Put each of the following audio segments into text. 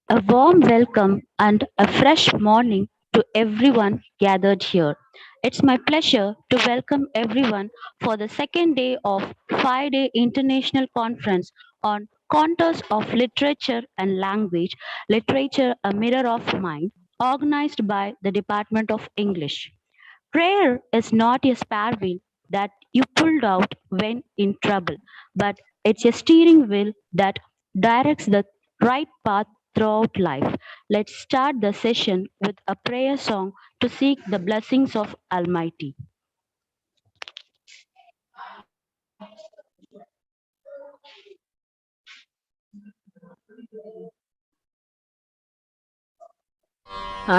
A warm welcome and a fresh morning to everyone gathered here. It's my pleasure to welcome everyone for the second day of 5-day international conference on contours of literature and language, literature a mirror of mind, organized by the Department of English. Prayer is not a spare wheel that you pulled out when in trouble, but it's a steering wheel that directs the right path throughout life. Let's start the session with a prayer song to seek the blessings of Almighty.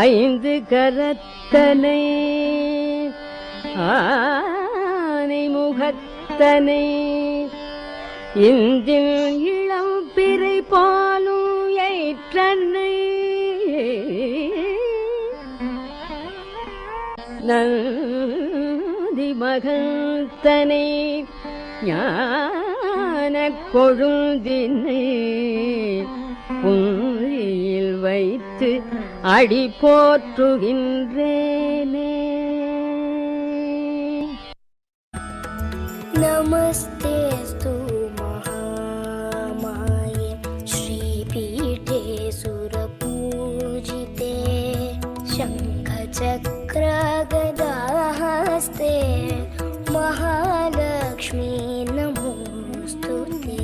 ஐந்து கரத்தனை ஆனை முகத்தனை இந்தில் இளம் பிறை பாலும் ஏற்றனை நந்தி மகத்தனை ஞான கொழுந்தினை புந்தியில் வைத்து அடி போற்றுகின்றேனே. नमस्तेस्तु महामाये श्रीपीठे सुरपूजिते शङ्खचक्रगदाहस्ते महालक्ष्मी नमोऽस्तुते।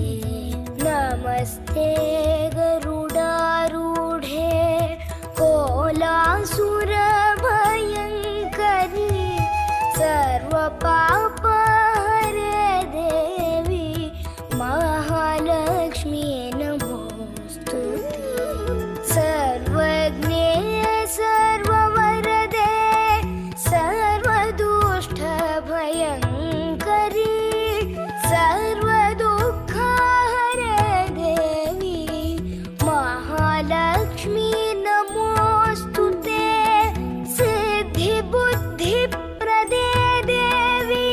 नमस्ते गरुडारूढे कोलासुरभयङ्करी सर्वपापहरे देवी महालक्ष्मी नमोऽस्तुते। सर्वज्ञे सर्ववरदे सर्वदुष्टभयङ्करी सर्वदुःखहरे देवी महालक्ष्मी नमोऽस्तुते। सिद्धिबुद्धिप्रदे देवी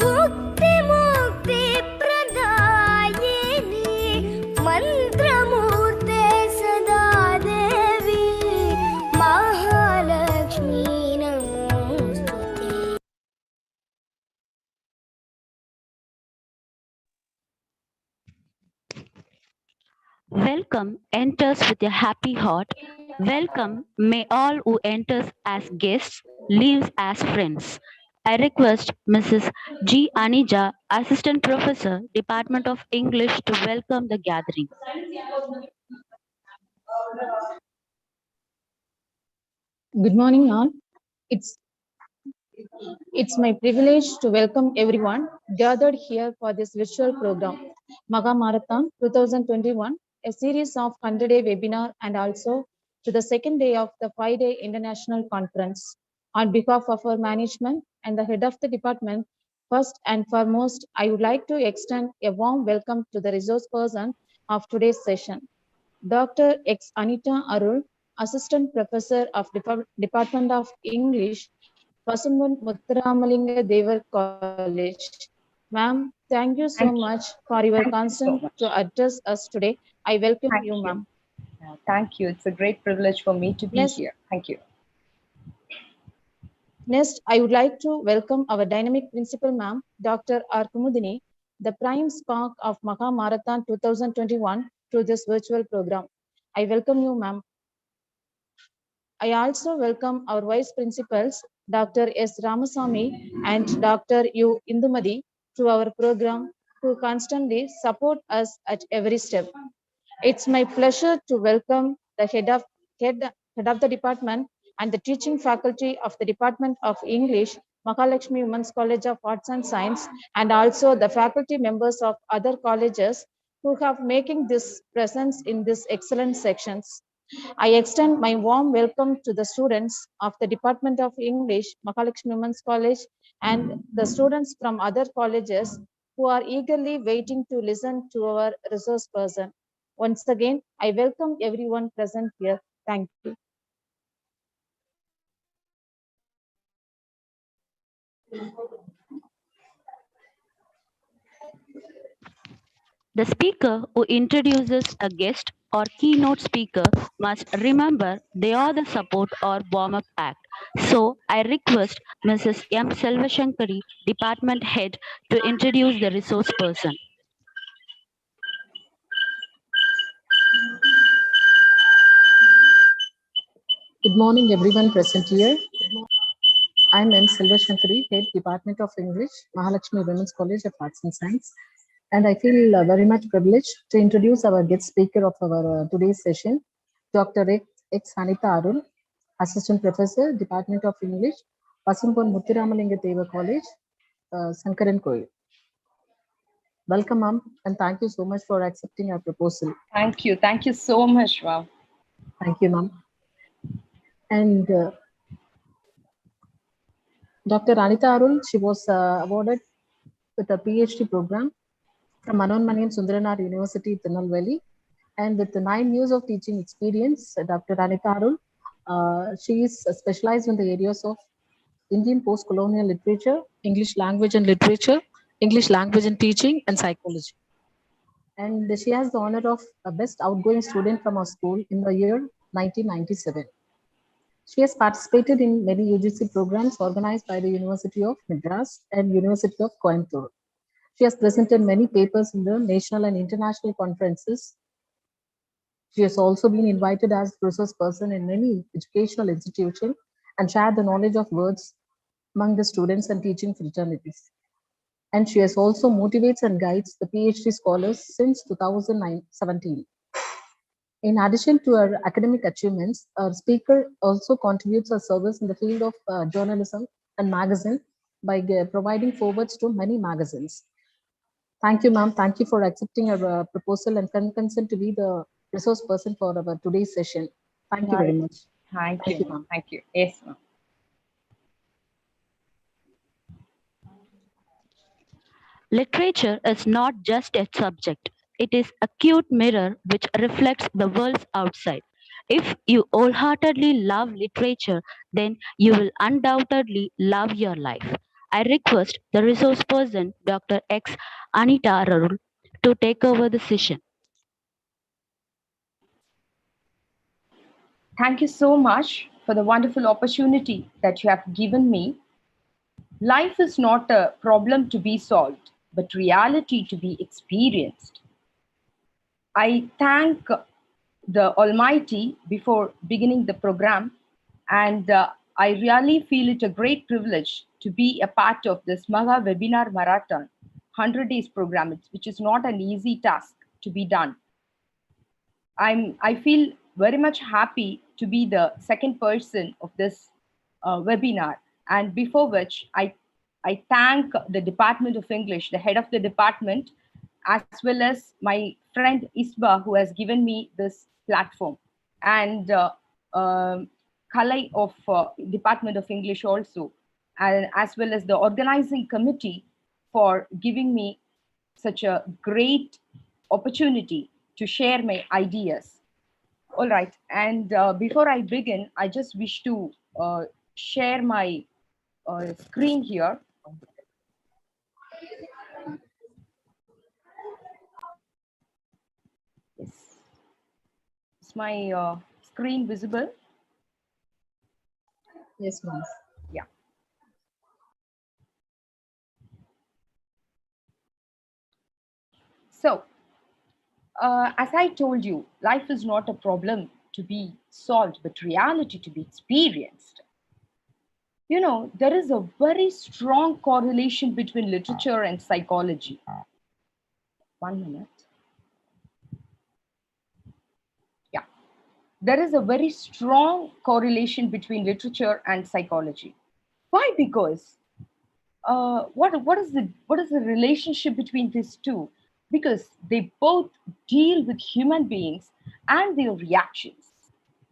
मुक्तिमुक्तिप्रदायिनी मन्त्रमूर्ते सदा देवी Mahalakshmi नमोऽस्तुते। Welcome enters with a happy heart. Welcome may all who enters as guests leaves as friends. I request Mrs. G. Anija, Assistant Professor, Department of English, to welcome the gathering. Good morning, all. It's my privilege to welcome everyone gathered here for this virtual program, MAHA Marathon 2021, a series of 100-day webinar and also to the second day of the 5-day international conference. On behalf of our management and the head of the department, first and foremost, I would like to extend a warm welcome to the resource person of today's session, Dr. X. ANITA ARUL, Assistant Professor of Department of English, Pasumpon Muthuramalinga Thevar College. Ma'am, thank you so much for your consent to address us today. I welcome you, ma'am. Thank you. It's a great privilege for me to be here. Thank you. Next, I would like to welcome our dynamic principal, ma'am, Dr. R. Kumudini, the prime spark of MAHA Marathon 2021 to this virtual program. I welcome you, ma'am. I also welcome our vice principals, Dr. S. Ramasamy and Dr. U. Indumadi, to our program, who constantly support us at every step. It's my pleasure to welcome the head of the department and the teaching faculty of the Department of English, Mahalashmi Women's College of Arts and Science, and also the faculty members of other colleges who have making this presence in these excellent sections. I extend my warm welcome to the students of the Department of English, Mahalashmi Women's College, and the students from other colleges who are eagerly waiting to listen to our resource person. Once again, I welcome everyone present here. Thank you. The speaker who introduces a guest or keynote speaker must remember they are the support or warm-up act. So I request Mrs. M. Selvashankari, Department Head, to introduce the resource person. Good morning, everyone present here. I'm M. Shankari, Head Department of English, Mahalashmi Women's College of Arts and Science. And I feel very much privileged to introduce our guest speaker of our today's session, Dr. X. ANITA ARUL, Assistant Professor, Department of English, Pasumpon Muthuramalinga Thevar College, Sankarankovil. Welcome, ma'am, and thank you so much for accepting our proposal. Thank you. Thank you so much. Wow. Thank you, ma'am. And Dr. ANITA ARUL, she was awarded with a PhD program from Manonmaniam Sundaranar University, Tirunelveli, and with 9 years of teaching experience, Dr. ANITA ARUL, she is specialized in the areas of Indian post-colonial literature, English language and literature, English language and teaching, and psychology. And she has the honor of a best outgoing student from our school in the year 1997. She has participated in many UGC programs organized by the University of Madras and University of Coimbatore. She has presented many papers in the national and international conferences. She has also been invited as resource person in many educational institutions and shared the knowledge of words among the students and teaching fraternities. And she has also motivates and guides the PhD scholars since 2017. In addition to her academic achievements, our speaker also contributes her service in the field of journalism and magazine by providing forwards to many magazines. Thank you, ma'am. Thank you for accepting our proposal and consent to be the resource person for our today's session. Thank you very much. Thank you, ma'am. Thank you. Yes, ma'am. Literature is not just a subject, it is a cute mirror which reflects the world outside. If you wholeheartedly love literature, then you will undoubtedly love your life. I request the resource person, Dr. X. ANITA ARUL, to take over the session. Thank you so much for the wonderful opportunity that you have given me. Life is not a problem to be solved, but reality to be experienced. I thank the Almighty before beginning the program, and I really feel it a great privilege to be a part of this MAHA webinar marathon 100 days program, which is not an easy task to be done. I feel very much happy to be the second person of this webinar, and before which I thank the Department of English, the head of the department, as well as my friend Isba, who has given me this platform, and Kalai of Department of English also, and as well as the organizing committee for giving me such a great opportunity to share my ideas. All right, and before I begin, I just wish to share my screen here. Yes. Is my screen visible? Yes, ma'am. Yeah. So, as I told you, life is not a problem to be solved, but reality to be experienced. You know, there is a very strong correlation between literature and psychology. 1 minute. Yeah. There is a very strong correlation between literature and psychology. Why? Because what is the relationship between these two? Because they both deal with human beings and their reactions,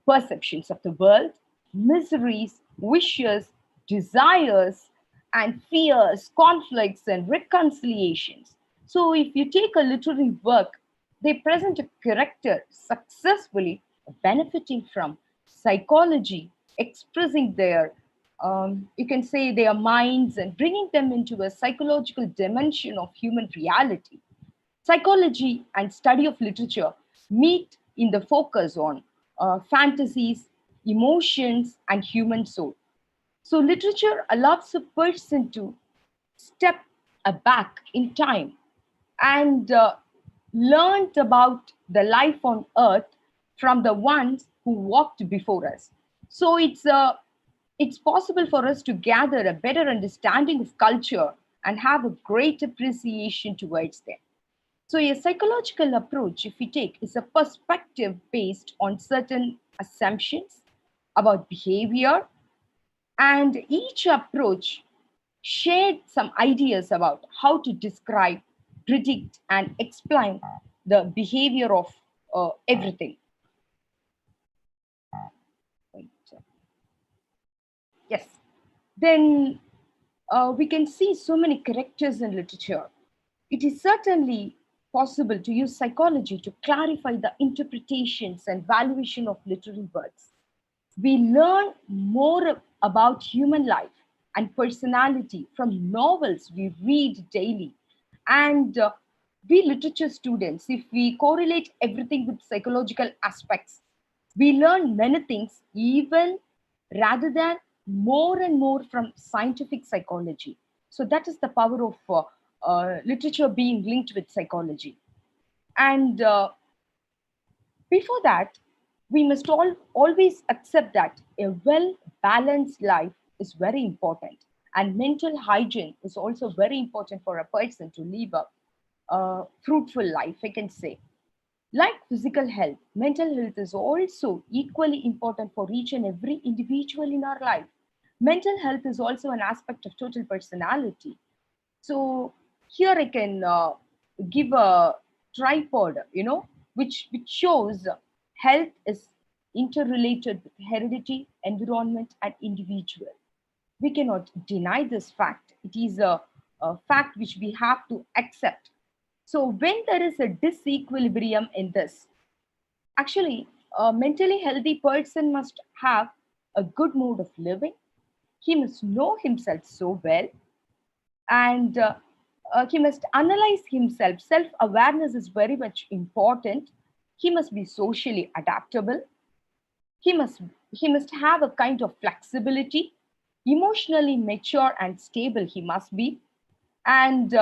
perceptions of the world, miseries, wishes, desires, and fears, conflicts, and reconciliations. So if you take a literary work, they present a character successfully benefiting from psychology, expressing their you can say their minds and bringing them into a psychological dimension of human reality. Psychology and study of literature meet in the focus on fantasies, emotions, and human soul. So literature allows a person to step back in time and learned about the life on earth from the ones who walked before us. So it's possible for us to gather a better understanding of culture and have a great appreciation towards them. So a psychological approach, if we take, is a perspective based on certain assumptions about behavior, and each approach shared some ideas about how to describe, predict, and explain the behavior of everything. Wait. Yes. Then we can see so many characters in literature. It is certainly possible to use psychology to clarify the interpretations and valuation of literary works. We learn more about human life and personality from novels we read daily. And we literature students, if we correlate everything with psychological aspects, we learn many things, even rather than more and more from scientific psychology. So that is the power of literature being linked with psychology. And before that, we must always accept that a well balanced life is very important. And mental hygiene is also very important for a person to live a fruitful life, I can say. Like physical health, mental health is also equally important for each and every individual in our life. Mental health is also an aspect of total personality. So here I can give a tripod, which shows health is interrelated with heredity, environment, and individual. We cannot deny this fact. It is a fact which we have to accept. So when there is a disequilibrium in this, actually, a mentally healthy person must have a good mode of living. He must know himself so well, and he must analyze himself. Self awareness is very much important. He must be socially adaptable. He must he must have a kind of flexibility. Emotionally mature and stable he must be, and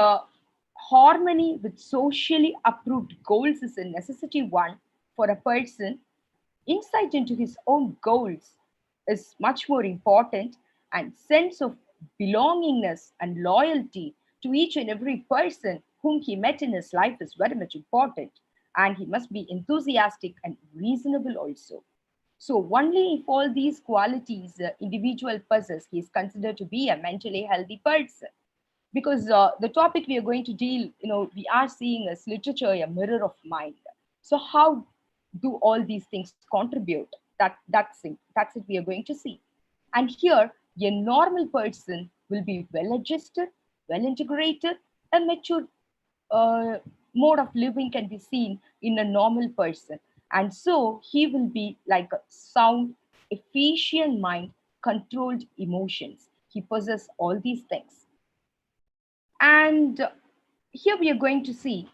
harmony with socially approved goals is a necessity one for a person. Insight into his own goals is much more important, and sense of belongingness and loyalty to each and every person whom he met in his life is very much important, and he must be enthusiastic and reasonable also. So only if all these qualities individual possess, he is considered to be a mentally healthy person. Because the topic we are going to deal, we are seeing as literature a mirror of mind. So how do all these things contribute? That's it we are going to see. And here, a normal person will be well adjusted, well integrated, a mature uh, mode of living can be seen in a normal person. And so he will be like a sound, efficient mind, controlled emotions. He possesses all these things. And here we are going to see,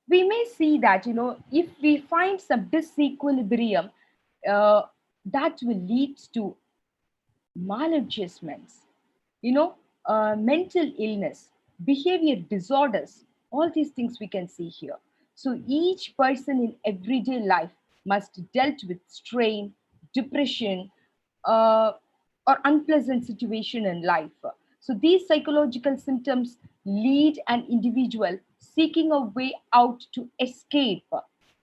we may see that, if we find some disequilibrium, uh, that will lead to maladjustments, mental illness, behavior disorders, all these things we can see here. So each person in everyday life must dealt with strain, depression, uh, or unpleasant situation in life. So these psychological symptoms lead an individual seeking a way out to escape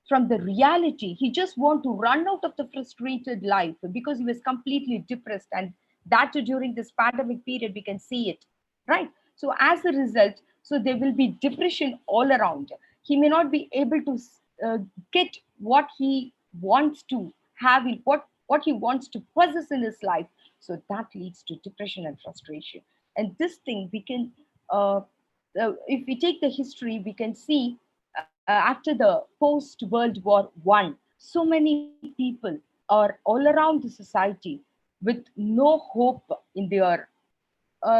from the reality. He just want to run out of the frustrated life because he was completely depressed, and that too during this pandemic period we can see it, right? So as a result, so there will be depression all around. He may not be able to get what he wants to have, what he wants to possess in his life. So that leads to depression and frustration. And this thing we can if we take the history, we can see after the post World War One, so many people are all around the society with no hope in their,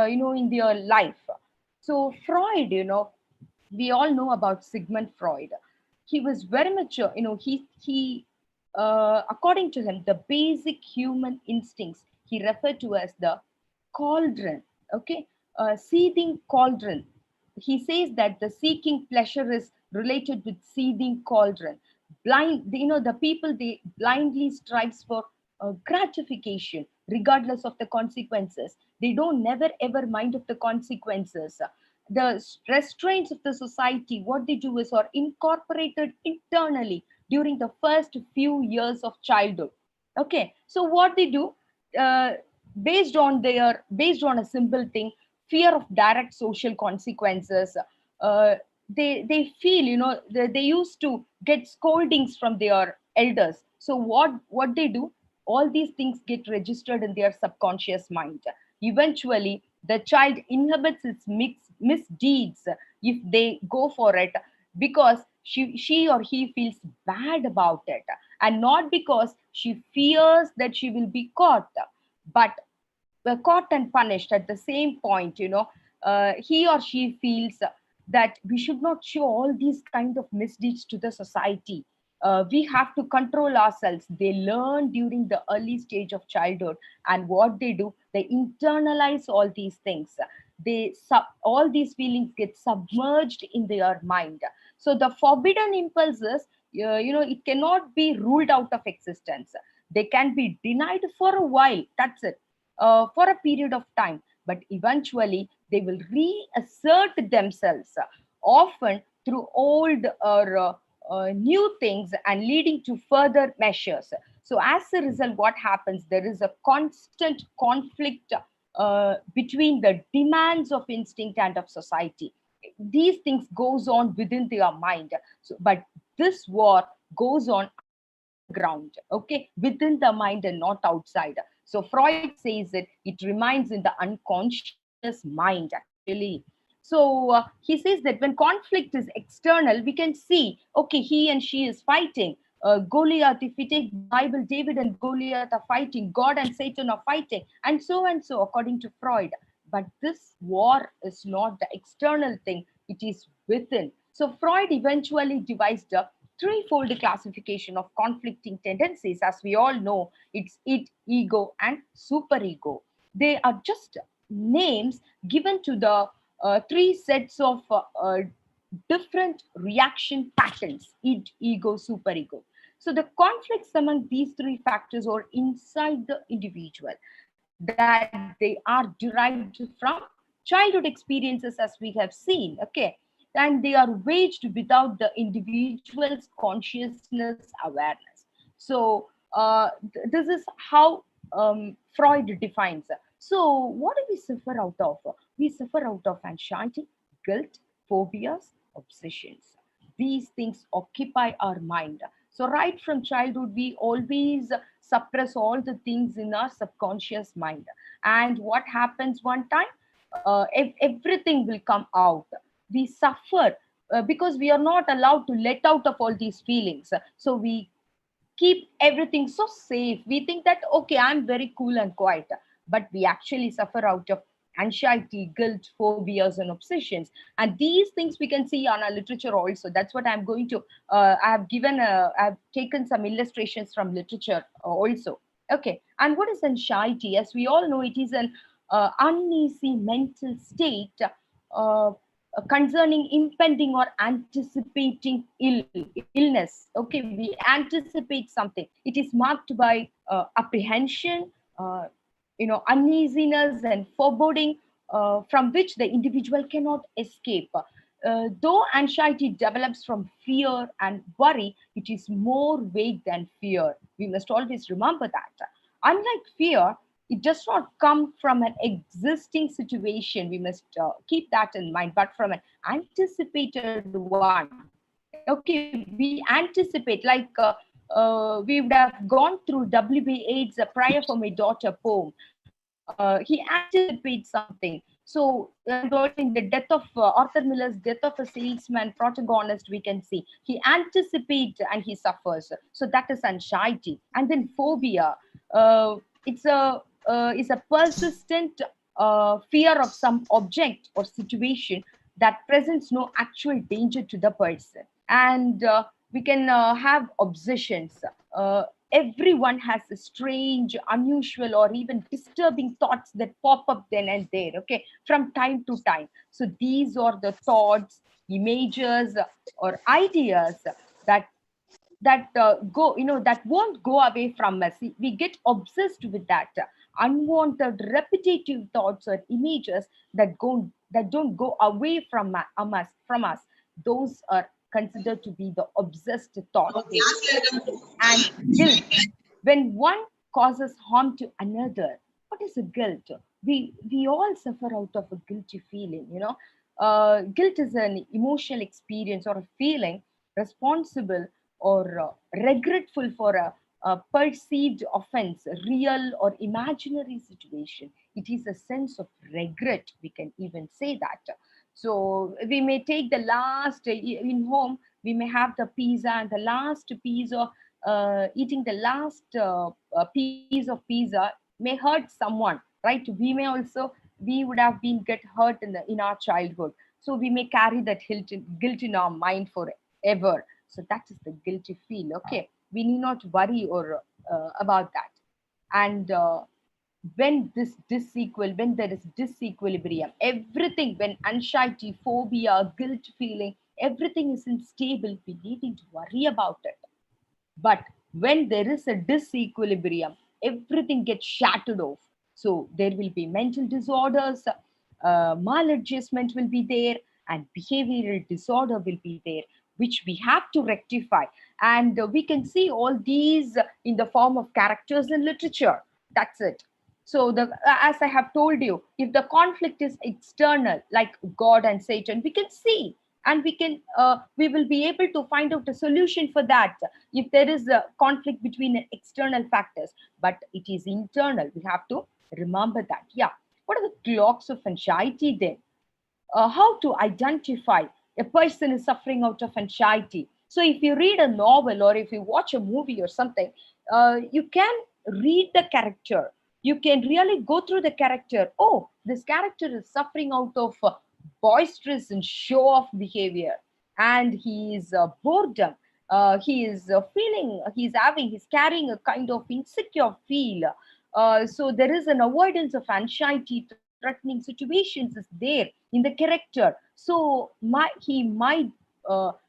in their life. So Freud, we all know about Sigmund Freud. he was very much, according to him, the basic human instincts he referred to as the cauldron, okay, seething cauldron. He says that the seeking pleasure is related with seething cauldron. The people, they blindly strives for gratification regardless of the consequences. They don't never ever mind of the consequences. The restraints of the society, what they do is are incorporated internally during the first few years of childhood. Okay, so what they do, uh, based on a simple thing, fear of direct social consequences. uh, they feel, they used to get scoldings from their elders. So what they do, all these things get registered in their subconscious mind. Eventually the child inhibits its misdeeds if they go for it, because she or he feels bad about it, and not because she fears that she will be caught, but caught and punished at the same point. He or she feels that we should not show all these kind of misdeeds to the society. We have to control ourselves. They learn during the early stage of childhood, and what they do, they internalize all these things. All these feelings get submerged in their mind. So the forbidden impulses, it cannot be ruled out of existence. They can be denied for a while, that's it, for a period of time, but eventually they will reassert themselves, often through old or new things, and leading to further measures. So as a result, what happens, there is a constant conflict between the demands of instinct and of society. These things goes on within their mind. So but this war goes on ground, okay, within the mind and not outside. So Freud says it remains in the unconscious mind, actually. So he says that when conflict is external, we can see, okay, he and she is fighting. Goliath, if we take the Bible, David and Goliath are fighting, God and Satan are fighting, and so, according to Freud. But this war is not the external thing, it is within. So Freud eventually devised a threefold classification of conflicting tendencies. As we all know, it's id, ego, and superego. They are just names given to the three sets of different reaction patterns: id, ego, superego. So the conflicts among these three factors are inside the individual, that they are derived from childhood experiences, as we have seen, okay, and they are waged without the individual's consciousness awareness. So this is how Freud defines. So what do we suffer out of? We suffer out of anxiety, guilt, phobias, obsessions. These things occupy our mind. So right from childhood, we always suppress all the things in our subconscious mind. And what happens one time? Everything will come out. We suffer because we are not allowed to let out of all these feelings. So we keep everything so safe. We think that, okay, I'm very cool and quiet, but we actually suffer out of anxiety, guilt, phobias, and obsessions. And these things we can see on our literature also. That's what I'm going to, I've taken some illustrations from literature also. Okay. And what is anxiety? As we all know, it is an uneasy mental state concerning impending or anticipating illness. Okay, we anticipate something. It is marked by apprehension, uneasiness and foreboding, from which the individual cannot escape. Though anxiety develops from fear and worry, it is more vague than fear. We must always remember that. Unlike fear, it does not come from an existing situation. We must keep that in mind, but from an anticipated one. Okay, we anticipate, like we would have gone through W.B. Yeats' A Prayer for My Daughter poem. He anticipates something. So, and also in the death of Arthur Miller's Death of a Salesman protagonist, we can see he anticipates and he suffers. So that is anxiety. And then phobia. It's a persistent fear of some object or situation that presents no actual danger to the person. And we can have obsessions. Everyone has a strange, unusual, or even disturbing thoughts that pop up then and there, okay, from time to time. So these are the thoughts, images, or ideas that go, that won't go away from us. We get obsessed with that unwanted, repetitive thoughts or images that don't go away from us. Those are considered to be the obsessed thoughts. And guilt, when one causes harm to another. What is a guilt? We all suffer out of a guilty feeling. Guilt is an emotional experience or a feeling responsible or regretful for a perceived offense, real or imaginary situation. It is a sense of regret. We can even say that. So we may take the last in home. We may have the pizza, and the last piece of eating the last piece of pizza may hurt someone, right? We would have been get hurt in our childhood, so we may carry that guilt in our mind forever. So that is the guilty feel. Okay, we need not worry or about that. And when there is disequilibrium, everything, when anxiety, phobia, guilt feeling, everything is unstable, we needing to worry about it. But when there is a disequilibrium, everything gets shattered off. So there will be mental disorders, maladjustment will be there, and behavioral disorder will be there, which we have to rectify. And we can see all these in the form of characters in literature. That's it. So, as I have told you, if the conflict is external, like God and Satan, we can see, and we will be able to find out a solution for that if there is a conflict between external factors. But it is internal. We have to remember that. Yeah. What are the clocks of anxiety then? How to identify a person is suffering out of anxiety? So if you read a novel or if you watch a movie or something, you can read the character. You can really go through the character. Oh, this character is suffering out of boisterous and show off behavior, and he is boredom. He is he's carrying a kind of insecure feel. So there is an avoidance of anxiety, threatening situations is there in the character. So he might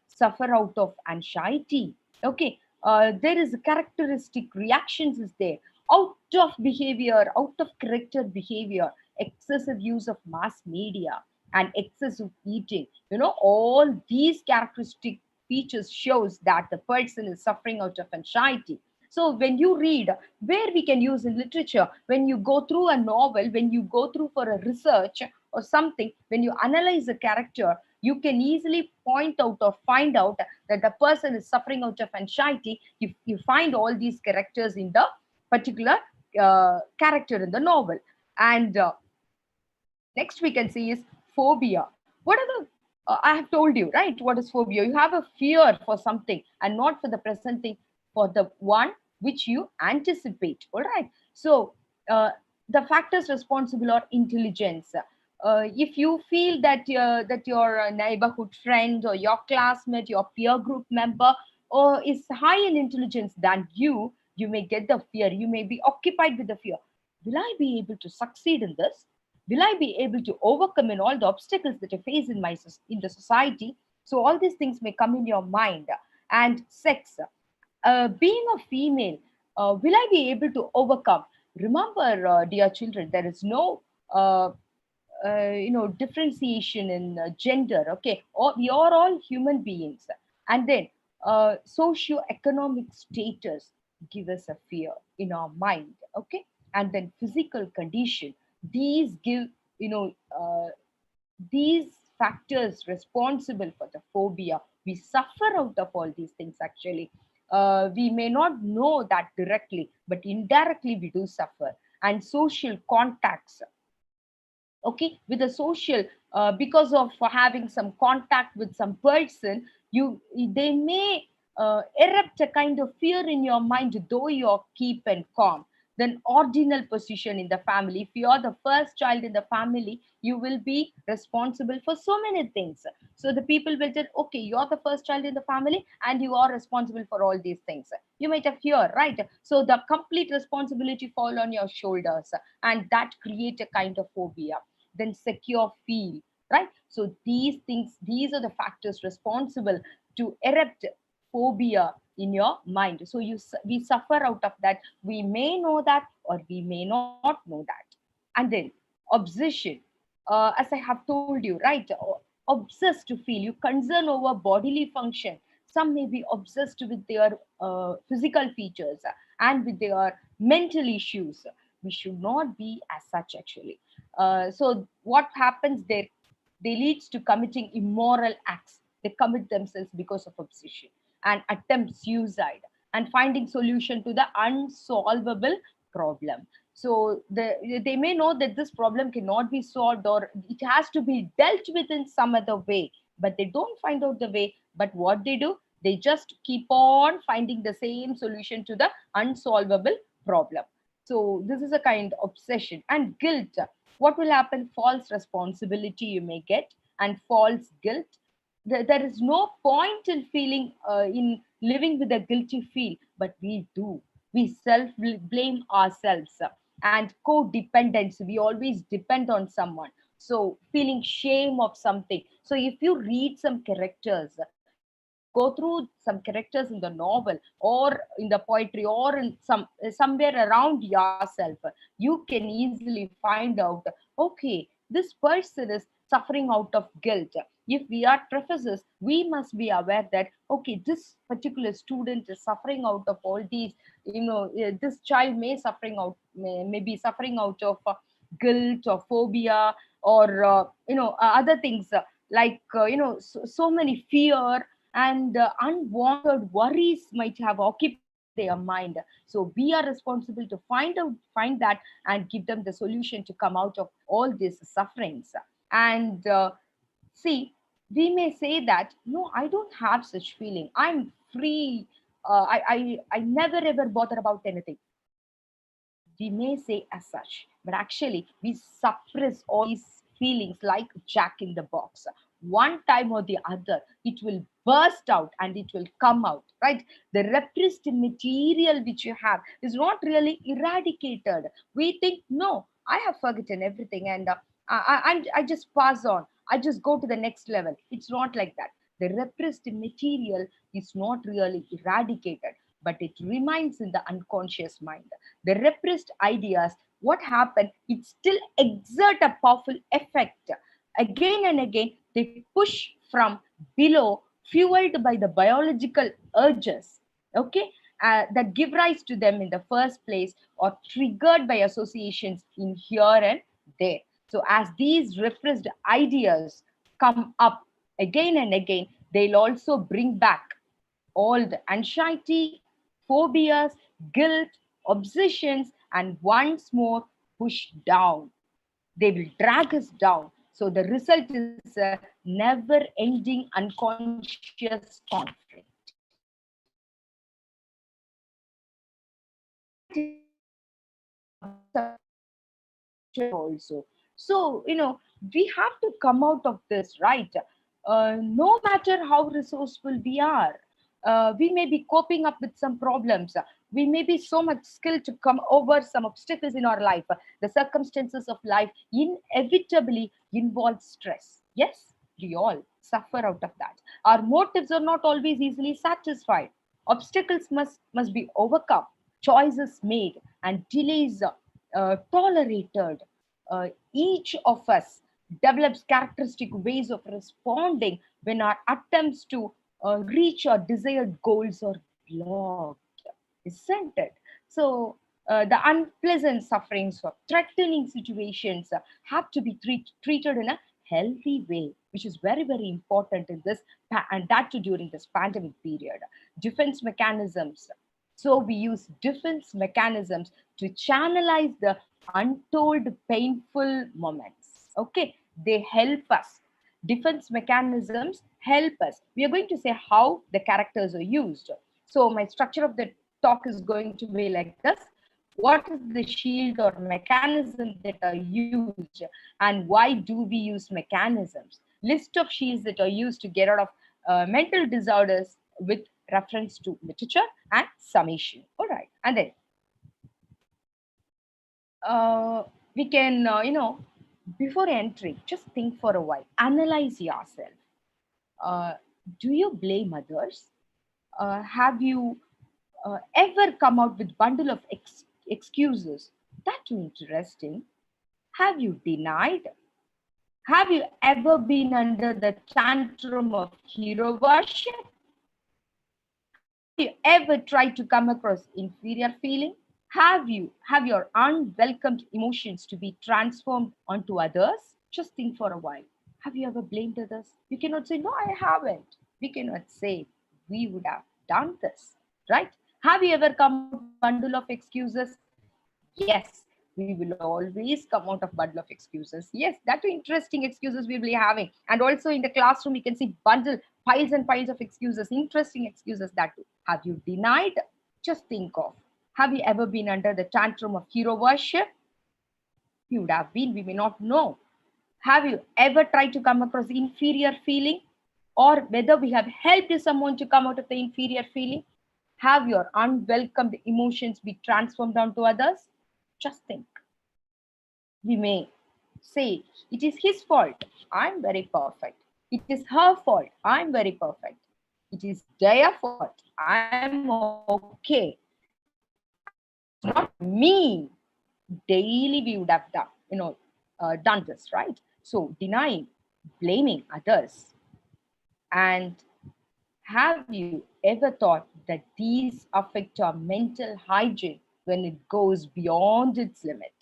suffer out of anxiety. Okay, there is a characteristic reactions is there, out of behavior, out of character behavior, excessive use of mass media and excessive eating. All these characteristic features shows that the person is suffering out of anxiety. So when you read, where we can use in literature, when you go through a novel, when you go through for a research or something, when you analyze a character, you can easily point out or find out that the person is suffering out of anxiety if you find all these characters in the particular character in the novel. And next we can see is phobia. What are the I have told you, right? What is phobia? You have a fear for something and not for the present thing, for the one which you anticipate. All right. So the factors responsible are intelligence. If you feel that your neighborhood friend or your classmate, your peer group member, or is high in intelligence than you may get the fear. You may be occupied with the fear. Will I be able to succeed in this? Will I be able to overcome in all the obstacles that I face in the society? So all these things may come in your mind. And sex, being a female, will I be able to overcome? Remember, dear children, there is no differentiation in gender. Okay, we are all human beings. And then socio-economic status give us a fear in our mind. Okay, and then physical condition, these give these factors responsible for the phobia. We suffer out of all these things actually. We may not know that directly, but indirectly we do suffer. And social contacts, okay, with the social, because of having some contact with some person, they may erupt a kind of fear in your mind, though you're keep and calm. then ordinal position in the family. If you are the first child in the family, you will be responsible for so many things. So the people will tell, okay, you're the first child in the family and you are responsible for all these things. You might have heard, right? So the complete responsibility fall on your shoulders, and that create a kind of phobia. Then secure feel, right? So these things, these are the factors responsible to erupt phobia in your mind. So we suffer out of that. We may know that or we may not know that. And then obsession, as I have told you, right? Obsessed to feel, you concern over bodily function. Some may be obsessed with their physical features and with their mental issues. We should not be as such, actually. So what happens there, they leads to committing immoral acts. They commit themselves because of obsession and attempt suicide and finding solution to the unsolvable problem. So they may know that this problem cannot be solved or it has to be dealt with in some other way, but they don't find out the way. But what they do, they just keep on finding the same solution to the unsolvable problem. So this is a kind of obsession. And guilt, what will happen? False responsibility you may get, and false guilt. There is no point in feeling in living with a guilty feel, but we do. We self blame ourselves. And codependence, we always depend on someone, so feeling shame of something. So if you read some characters, if you go through some characters in the novel or in the poetry or in somewhere around yourself, you can easily find out, okay, this person is suffering out of guilt. If we are professors, we must be aware that, okay, this particular student is suffering out of all these, this child may be suffering out of guilt or phobia or other things, like so many fear and unwanted worries might have occupied their mind. So we are responsible to find that and give them the solution to come out of all these sufferings. And see, we may say that, no, I don't have such feeling, I'm free, I never ever bother about anything. We may say as such, but actually we suppress all these feelings like Jack in the box. One time or the other, it will burst out and it will come out, right? The repressed material which you have is not really eradicated. We think, no, I have forgotten everything and I just pass on. I just go to the next level. It's not like that. The repressed material is not really eradicated, but it remains in the unconscious mind. The repressed ideas, what happened, it still exert a powerful effect. Again and again, they push from below, fueled by the biological urges, okay, that give rise to them in the first place, or triggered by associations in here and there. So as these repressed ideas come up again and again, they'll also bring back all the anxiety, phobias, guilt, obsessions, and once more push down. They will drag us down. So the result is a never ending unconscious conflict. And also, so we have to come out of this, right? No matter how resourceful we are, we may be coping up with some problems. We may be so much skilled to come over some obstacles in our life. The circumstances of life inevitably involve stress. Yes, we all suffer out of that. Our motives are not always easily satisfied. Obstacles must be overcome, choices made, and delays tolerated. Each of us develops characteristic ways of responding when our attempts to reach our desired goals are blocked, isn't it? So the unpleasant sufferings or threatening situations have to be treated in a healthy way, which is very, very important in this, and that too during this pandemic period. Defense mechanisms. So we use defense mechanisms to channelize the untold painful moments. Okay, they help us. Defense mechanisms help us. We are going to say how the characters are used. So my structure of the talk is going to be like this. What is the shield or mechanism that are used, and why do we use mechanisms? List of shields that are used to get out of mental disorders with reference to literature and summation. All right, and then we can, before entering, just think for a while, analyze yourself. Do you blame others? Have you ever come out with bundle of excuses? That's interesting. Have you denied? Have you ever been under the tantrum of hero worship? Have you ever tried to come across inferior feeling? Have your unwelcomed emotions to be transformed onto others? Just think for a while. Have you ever blamed others? You cannot say, no, I haven't. We cannot say we would have done this, right? Have you ever come out with bundle of excuses? Yes, we will always come out of bundle of excuses. Yes, that too interesting excuses we will be having. And also in the classroom, you can see bundle, piles and piles of excuses, interesting excuses that too. Have you denied? Just think of. Have you ever been under the tantrum of hero worship? You would have been, we may not know. Have you ever tried to come across inferior feeling? Or whether we have helped someone to come out of the inferior feeling? Have your unwelcomed emotions be transformed onto others? Just think. We may say, it is his fault, I'm very perfect. It is her fault, I'm very perfect. It is their fault, I'm okay. It's not me. Daily we would have done this, right? So denying, blaming others. And have you ever thought that these affect our mental hygiene when it goes beyond its limit?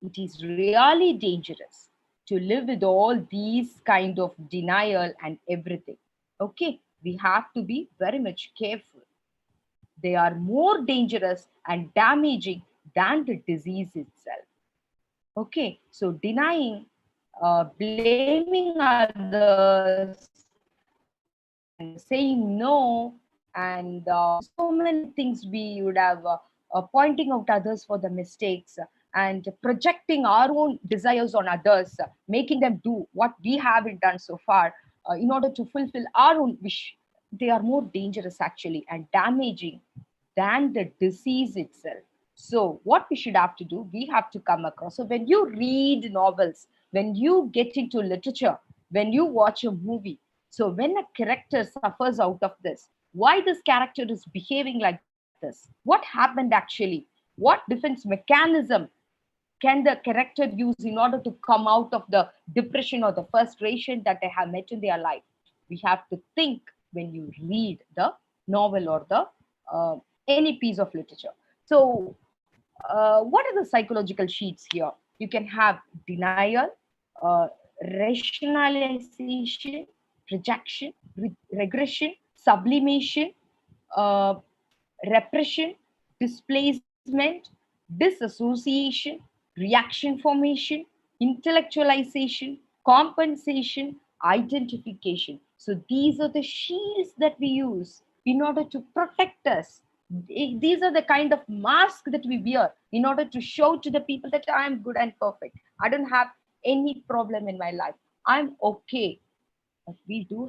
It is really dangerous to live with all these kind of denial and everything. Okay, we have to be very much careful. They are more dangerous and damaging than the disease itself. Okay, so denying, blaming others, and saying no, and so many things we would have, pointing out others for the mistakes, and projecting our own desires on others, making them do what we haven't done so far in order to fulfill our own wish. They are more dangerous actually and damaging than the disease itself. So what we should have to do, we have to come across. So when you read novels, when you get into literature, when you watch a movie, so when a character suffers out of this, why this character is behaving like this? What happened actually? What defense mechanism can the character use in order to come out of the depression or the frustration that they have met in their life? We have to think when you read the novel or the any piece of literature. So what are the psychological sheets here? You can have denial, rationalization, projection, regression, sublimation, uh, repression, displacement, disassociation, reaction formation, intellectualization, compensation, identification. So these are the shields that we use in order to protect us. These are the kind of masks that we wear in order to show to the people that I am good and perfect. I don't have any problem in my life. I'm okay. But we do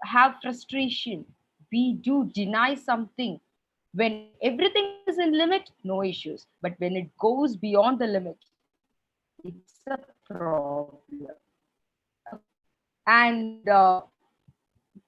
have frustration. We do deny something. When everything is in limit, no issues. But when it goes beyond the limit, it's a problem. And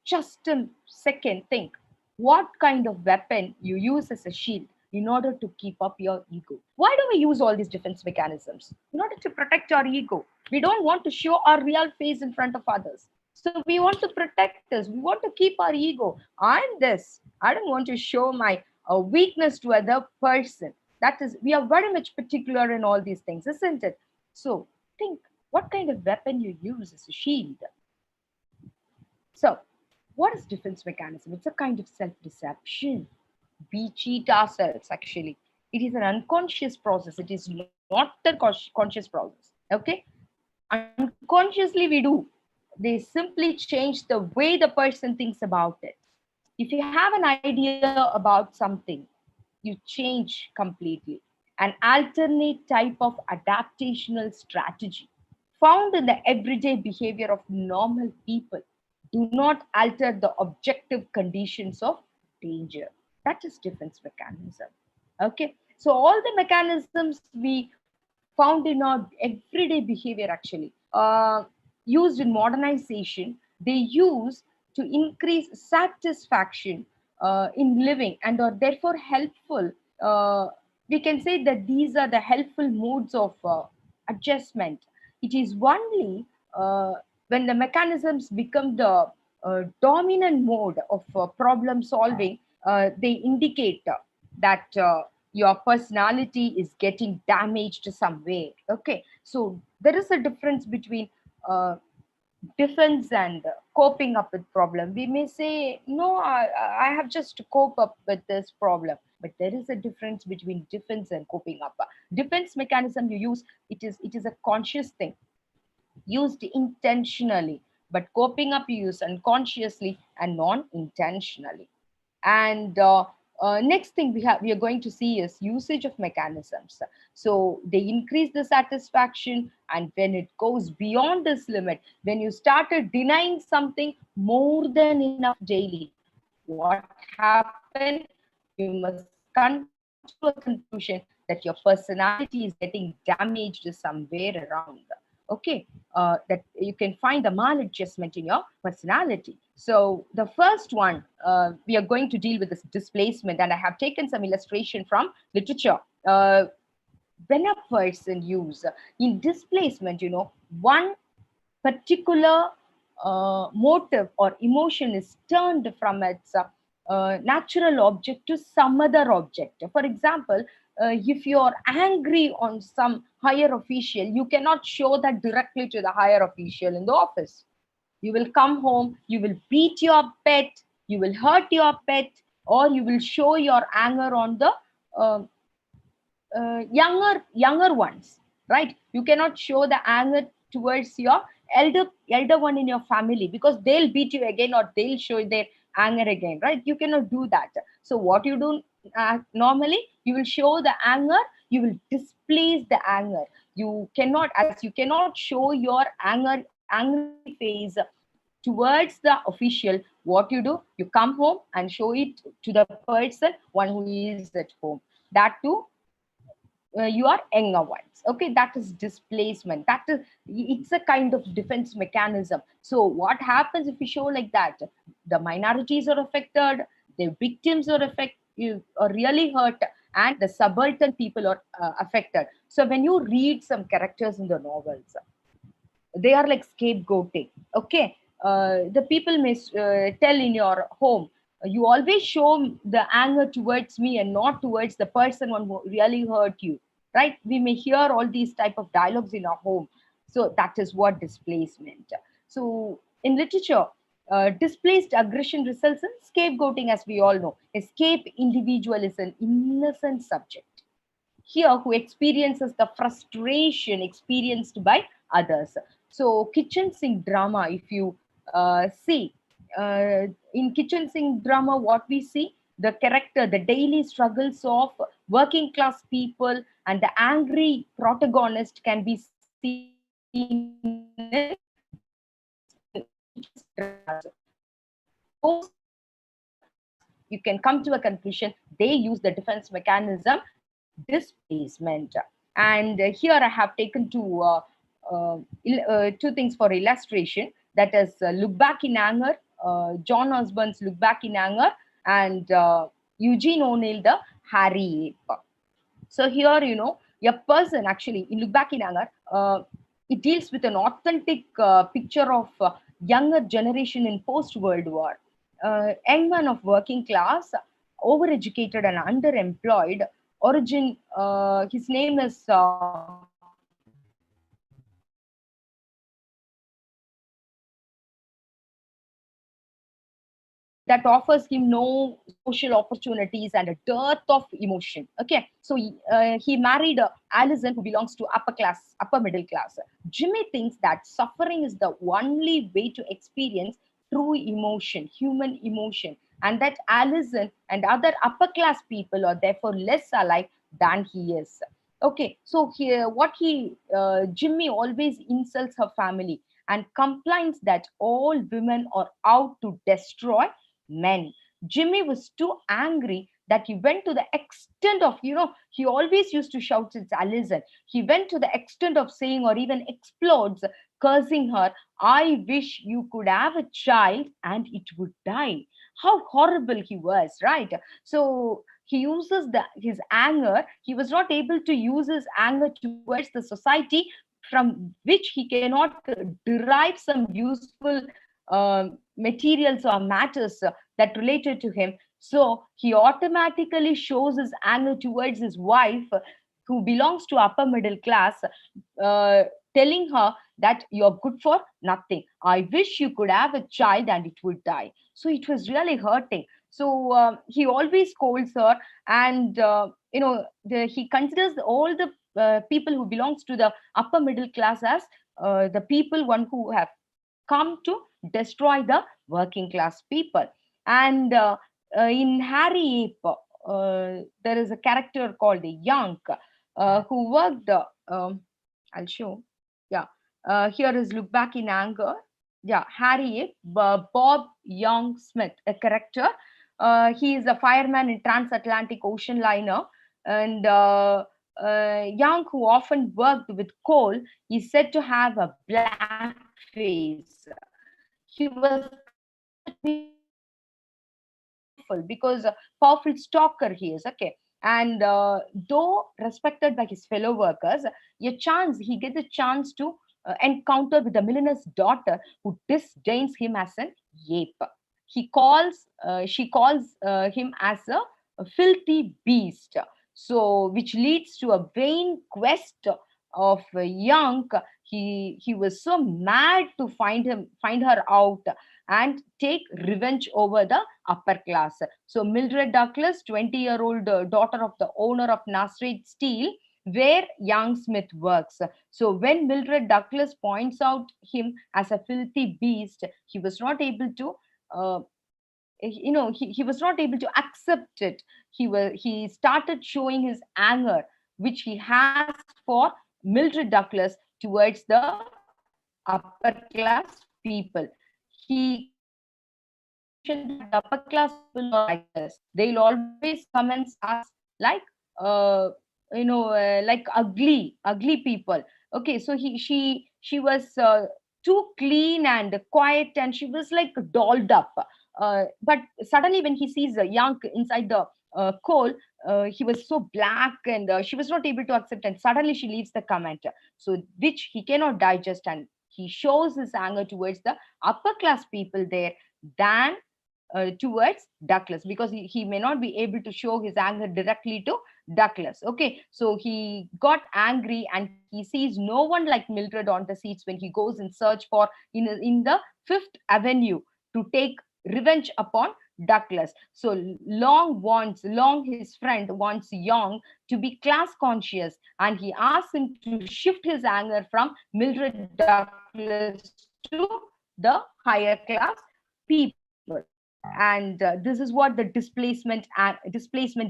just a second, think what kind of weapon you use as a shield in order to keep up your ego. Why do we use all these defense mechanisms? In order to protect our ego. We don't want to show our real face in front of others. So we want to protect us. We want to keep our ego. I'm this. I don't want to show my weakness to other person. That is, we are very much particular in all these things, isn't it? So think what kind of weapon you use as a shield. So what is defense mechanism? It's a kind of self-deception. We cheat ourselves, actually. It is an unconscious process. It is not a conscious process. Okay? Unconsciously, we do. They simply change the way the person thinks about it. If you have an idea about something, you change completely. An alternate type of adaptational strategy found in the everyday behavior of normal people do not alter the objective conditions of danger. That is defense mechanism. Okay, so all the mechanisms we found in our everyday behavior actually used in modernization, they use to increase satisfaction in living and are therefore helpful. We can say that these are the helpful modes of adjustment. It is only when the mechanisms become the dominant mode of problem solving, they indicate that your personality is getting damaged somewhere. Okay, so there is a difference between uh, defense and coping up with problem. We may say, no, I have just to cope up with this problem, but there is a difference between defense and coping up. Defense mechanism you use, it is a conscious thing used intentionally, but coping up you use unconsciously and non-intentionally. And next thing we are going to see is usage of mechanisms. So they increase the satisfaction, and when it goes beyond this limit, when you started denying something more than enough daily, what happened? You must come to a conclusion that your personality is getting damaged somewhere around. Okay, that you can find the maladjustment in your personality. So the first one, we are going to deal with this displacement, and I have taken some illustration from literature. When a person use in displacement, one particular motive or emotion is turned from its natural object to some other object. For example, if you are angry on some higher official, you cannot show that directly to the higher official in the office. You will come home, you will beat your pet, you will hurt your pet, or you will show your anger on the uh, younger ones, right? You cannot show the anger towards your elder one in your family, because they'll beat you again or they'll show their anger again, right? You cannot do that. So what you do, normally you will show the anger, you will displace the anger. You cannot, as you cannot show your angry face towards the official, what you do, you come home and show it to the person one who is at home, that too you are younger ones. Okay, that is displacement. That is, it's a kind of defense mechanism. So what happens if we show like that? The minorities are affected, the victims are affected, are really hurt, and the subaltern people are affected. So when you read some characters in the novels, they are like scapegoating. Okay, the people may tell in your home, you always show the anger towards me and not towards the person one who really hurt you, right? We may hear all these type of dialogues in our home. So that is what displacement. So in literature, displaced aggression results in scapegoating. As we all know, escape individual is an innocent subject here who experiences the frustration experienced by others. So kitchen sink drama, if you see, in kitchen sink drama, what we see, the character, the daily struggles of working class people and the angry protagonist can be seen in those, you can come to a conclusion they use the defense mechanism displacement. And here I have taken two things for illustration, that is Look Back in Anger, John Osborne's Look Back in Anger, and Eugene O'Neill, the Harry Ape. So here, a person actually in Look Back in Anger, it deals with an authentic picture of younger generation in post-World War. Young man of working class, overeducated and underemployed, origin, his name is that offers him no social opportunities and a dearth of emotion. Okay, so he married Alison, who belongs to upper middle class. Jimmy thinks that suffering is the only way to experience true emotion, human emotion, and that Allison and other upper class people are therefore less alike than he is. Okay, so here what Jimmy always insults her family and complains that all women are out to destroy men. Jimmy was too angry that he went to the extent of, he always used to shout at Allison. He went to the extent of saying, or even explodes, cursing her, I wish you could have a child and it would die. How horrible he was, right? So he uses his anger. He was not able to use his anger towards the society from which he cannot derive some useful materials or matters that related to him. So he automatically shows his anger towards his wife, who belongs to upper middle class, uh, telling her that you're good for nothing. I wish you could have a child and it would die. So it was really hurting. So he always scolds her, and he considers all the people who belongs to the upper middle class as the people one who have come to destroy the working class people. And in Harry Ape, there is a character called Young, who worked. I'll show. Yeah, here is look back in anger. Yeah, Harry Ape, Bob Young Smith, a character. He is a fireman in transatlantic ocean liner, and Young, who often worked with coal, is said to have a black face. He was considered to be powerful because a powerful stalker he is. Okay, and though respected by his fellow workers, he gets a chance to encounter with the millionaire's daughter, who disdains him as an ape. She calls him as a filthy beast. So, which leads to a vain quest of Young. He was so mad to find her out and take revenge over the upper class. So Mildred Douglas, 20-year-old daughter of the owner of Nasrid Steel, where Young Smith works. So when Mildred Douglas points out him as a filthy beast, he was not able to he was not able to accept it. He started showing his anger which he has for Mildred Douglas towards the upper class people. He mentioned that the upper class people are like this. They'll always comments us like like ugly people. Okay, so she was too clean and quiet, and she was like dolled up. But suddenly, when he sees a Young inside the coal, he was so black, and she was not able to accept. And suddenly, she leaves the comment, so which he cannot digest, and he shows his anger towards the upper class people there than towards Douglas, because he may not be able to show his anger directly to Douglas. Okay, so he got angry and he sees no one like Mildred on the seats when he goes in search for in the Fifth Avenue to take revenge upon Douglas. So Long, his friend, wants Young to be class conscious, and he asks him to shift his anger from Mildred Douglas to the higher class people. And this is what the displacement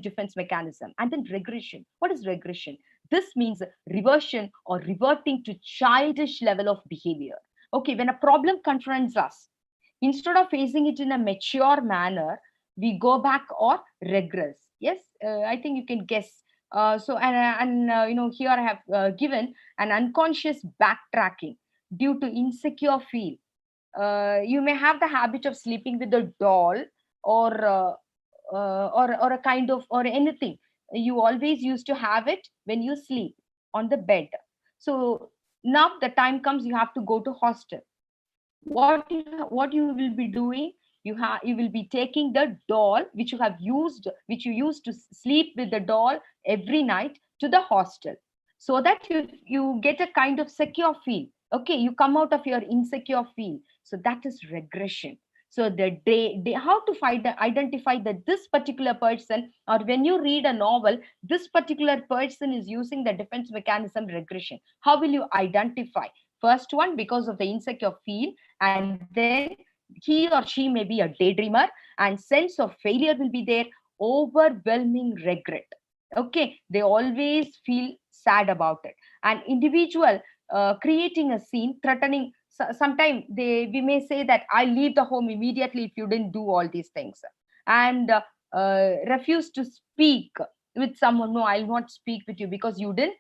defense mechanism. And then regression. What is regression? This means reversion or reverting to childish level of behavior. Okay, when a problem confronts us, instead of facing it in a mature manner, we go back or regress. Yes, I think you can guess. Here I have given an unconscious backtracking due to insecure feel. You may have the habit of sleeping with a doll, or a kind of, or anything. You always used to have it when you sleep on the bed. So now the time comes, you have to go to hostel. What you will be doing, you will be taking the doll which you used to sleep with the doll every night to the hostel, so that you get a kind of secure feel. Okay, you come out of your insecure feel. So that is regression. So how to identify that this particular person, or when you read a novel, this particular person is using the defense mechanism regression. How will you identify? First one, because of the insecure feel, and then he or she may be a daydreamer, and sense of failure will be there, overwhelming regret. Okay, they always feel sad about it. An individual creating a scene, threatening. Sometimes we may say that I leave the home immediately if you didn't do all these things, and refuse to speak with someone. No, I'll not speak with you because you didn't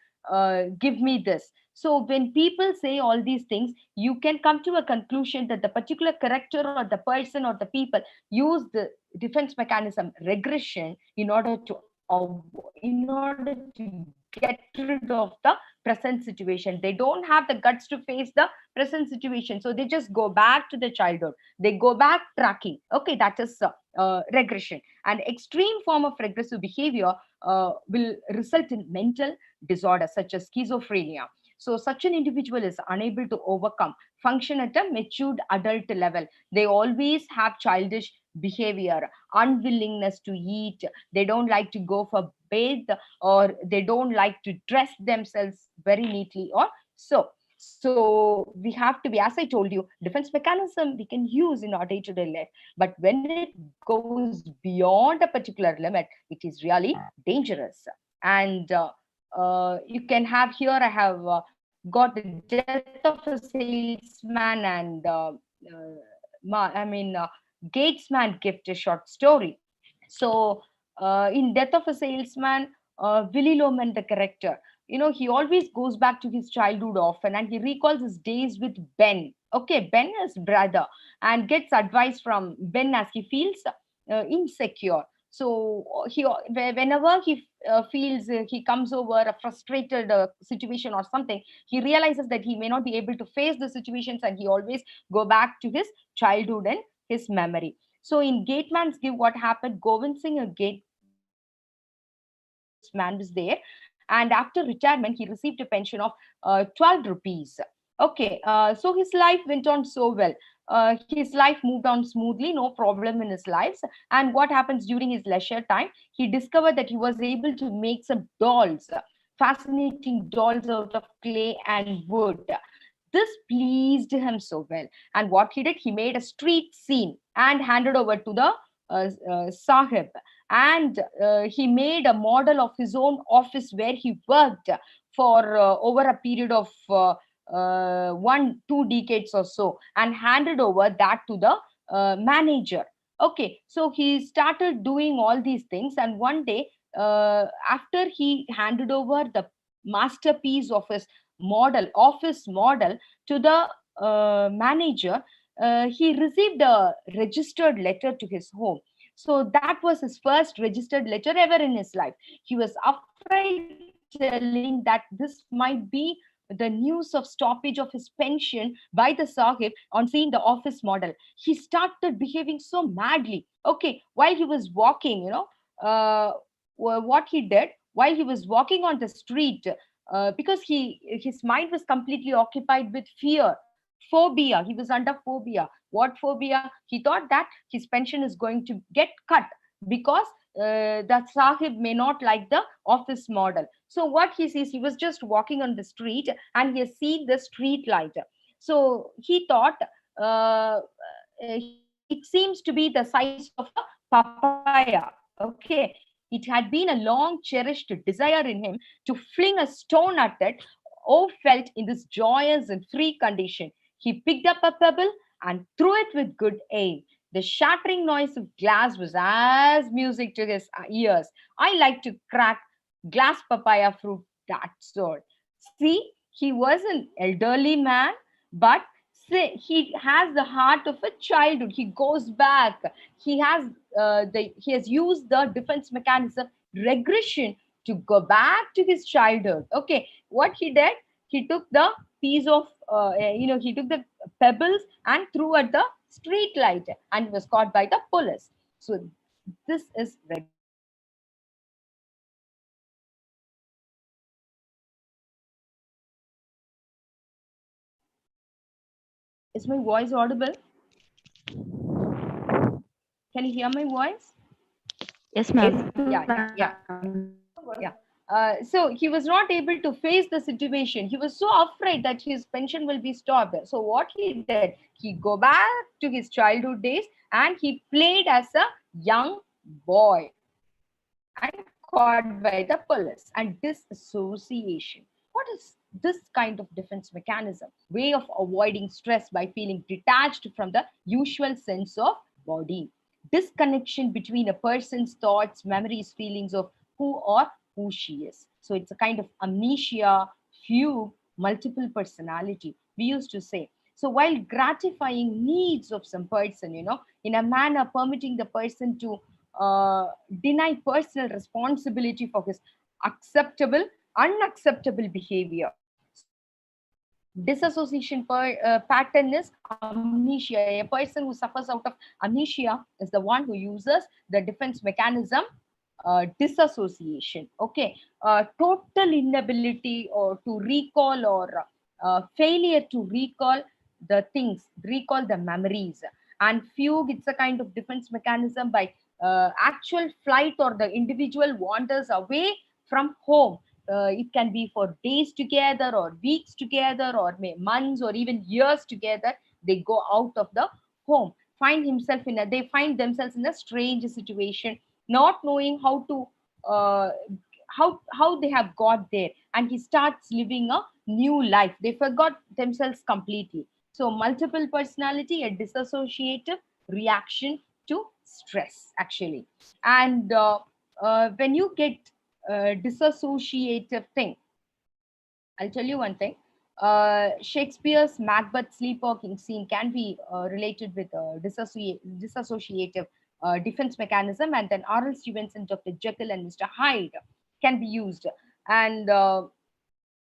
give me this. So when people say all these things, you can come to a conclusion that the particular character or the person or the people use the defense mechanism regression in order to get rid of the present situation. They don't have the guts to face the present situation, so they just go back to the childhood. They go back tracking. Okay, that is regression. An extreme form of regressive behavior will result in mental disorders such as schizophrenia. So such an individual is unable to overcome, function at a matured adult level. They always have childish behavior, unwillingness to eat. They don't like to go for bathe, or they don't like to dress themselves very neatly or so. So we have to be, as I told you, defense mechanism we can use in our day-to-day life. But when it goes beyond a particular limit, it is really dangerous. And you can have here, I have got the death of a salesman and Gatesman gift a short story. So in Death of a Salesman, Willy Loman, the character, he always goes back to his childhood often, and he recalls his days with Ben. Okay, Ben is brother, and gets advice from Ben as he feels insecure. So whenever he feels he comes over a frustrated situation or something, he realizes that he may not be able to face the situations, and he always go back to his childhood and his memory. So in Gateman's Give, what happened? Govind Singh, a gatesman, was there, and after retirement, he received a pension of 12 rupees. Okay, so his life went on so well. His life moved on smoothly, no problem in his lives. And what happens during his leisure time? He discovered that he was able to make some dolls, fascinating dolls out of clay and wood. This pleased him so well. And what he did, he made a street scene and handed over to the Sahib. And he made a model of his own office where he worked for over a period of 1-2 decades or so, and handed over that to the manager. Okay, so he started doing all these things, and one day, after he handed over the masterpiece of his office model to the manager, he received a registered letter to his home. So that was his first registered letter ever in his life. He was afraid, telling that this might be the news of stoppage of his pension by the Sahib on seeing the office model. He started behaving so madly. Okay, while he was walking, what he did while he was walking on the street, because his mind was completely occupied with fear, phobia. He was under phobia. What phobia? He thought that his pension is going to get cut because the Sahib may not like the office model. So what he sees, he was just walking on the street and he has seen the street light. So he thought it seems to be the size of a papaya. Okay, it had been a long cherished desire in him to fling a stone at it. Oh, felt in this joyous and free condition, he picked up a pebble and threw it with good aim. The shattering noise of glass was as music to his ears. I like to crack glass papaya fruit, that sort. See, he was an elderly man, but he has the heart of a childhood. He goes back. He has used the defense mechanism regression to go back to his childhood. Okay, what he did, he took the piece of he took the pebbles and threw at the street light, and was caught by the police. So this is Is my voice audible? Can you hear my voice? Yes, ma'am. Yeah. So he was not able to face the situation. He was so afraid that his pension will be stopped. So what he did, he go back to his childhood days and he played as a young boy and caught by the police. And disassociation. What is this kind of defense mechanism? Way of avoiding stress by feeling detached from the usual sense of body. Disconnection between a person's thoughts, memories, feelings of who she is. So it's a kind of amnesia, fugue, multiple personality. We used to say. So while gratifying needs of some person, in a manner permitting the person to deny personal responsibility for his acceptable, unacceptable behavior. So disassociation pattern is amnesia. A person who suffers out of amnesia is the one who uses the defense mechanism disassociation. Okay, total inability or to recall or failure to recall the things, recall the memories. And fugue, it's a kind of defense mechanism by actual flight or the individual wanders away from home. It can be for days together or weeks together or months or even years together. They go out of the home, they find themselves in a strange situation, not knowing how to uh, how they have got there, and he starts living a new life. They forgot themselves completely. So multiple personality, a dissociative reaction to stress actually. And when you get dissociative thing, I'll tell you one thing. Shakespeare's Macbeth sleepwalking scene can be related with dissociative defense mechanism, and then R.L. Stevenson, Dr. Jekyll and Mr. Hyde can be used. And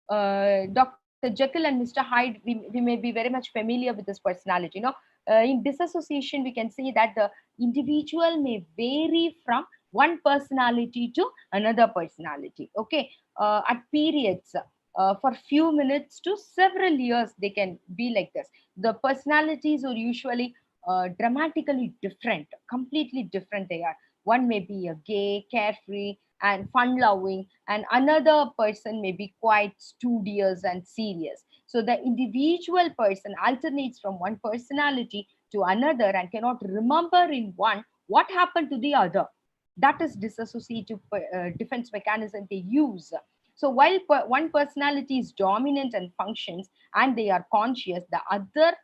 Dr. Jekyll and Mr. Hyde, we may be very much familiar with this personality. In disassociation, we can say that the individual may vary from one personality to another personality. Okay, at periods. For few minutes to several years, they can be like this. The personalities are usually dramatically different, completely different they are. One may be a gay, carefree, and fun-loving, and another person may be quite studious and serious. So the individual person alternates from one personality to another and cannot remember in one what happened to the other. That is dissociative defense mechanism they use. So while one personality is dominant and functions and they are conscious, the other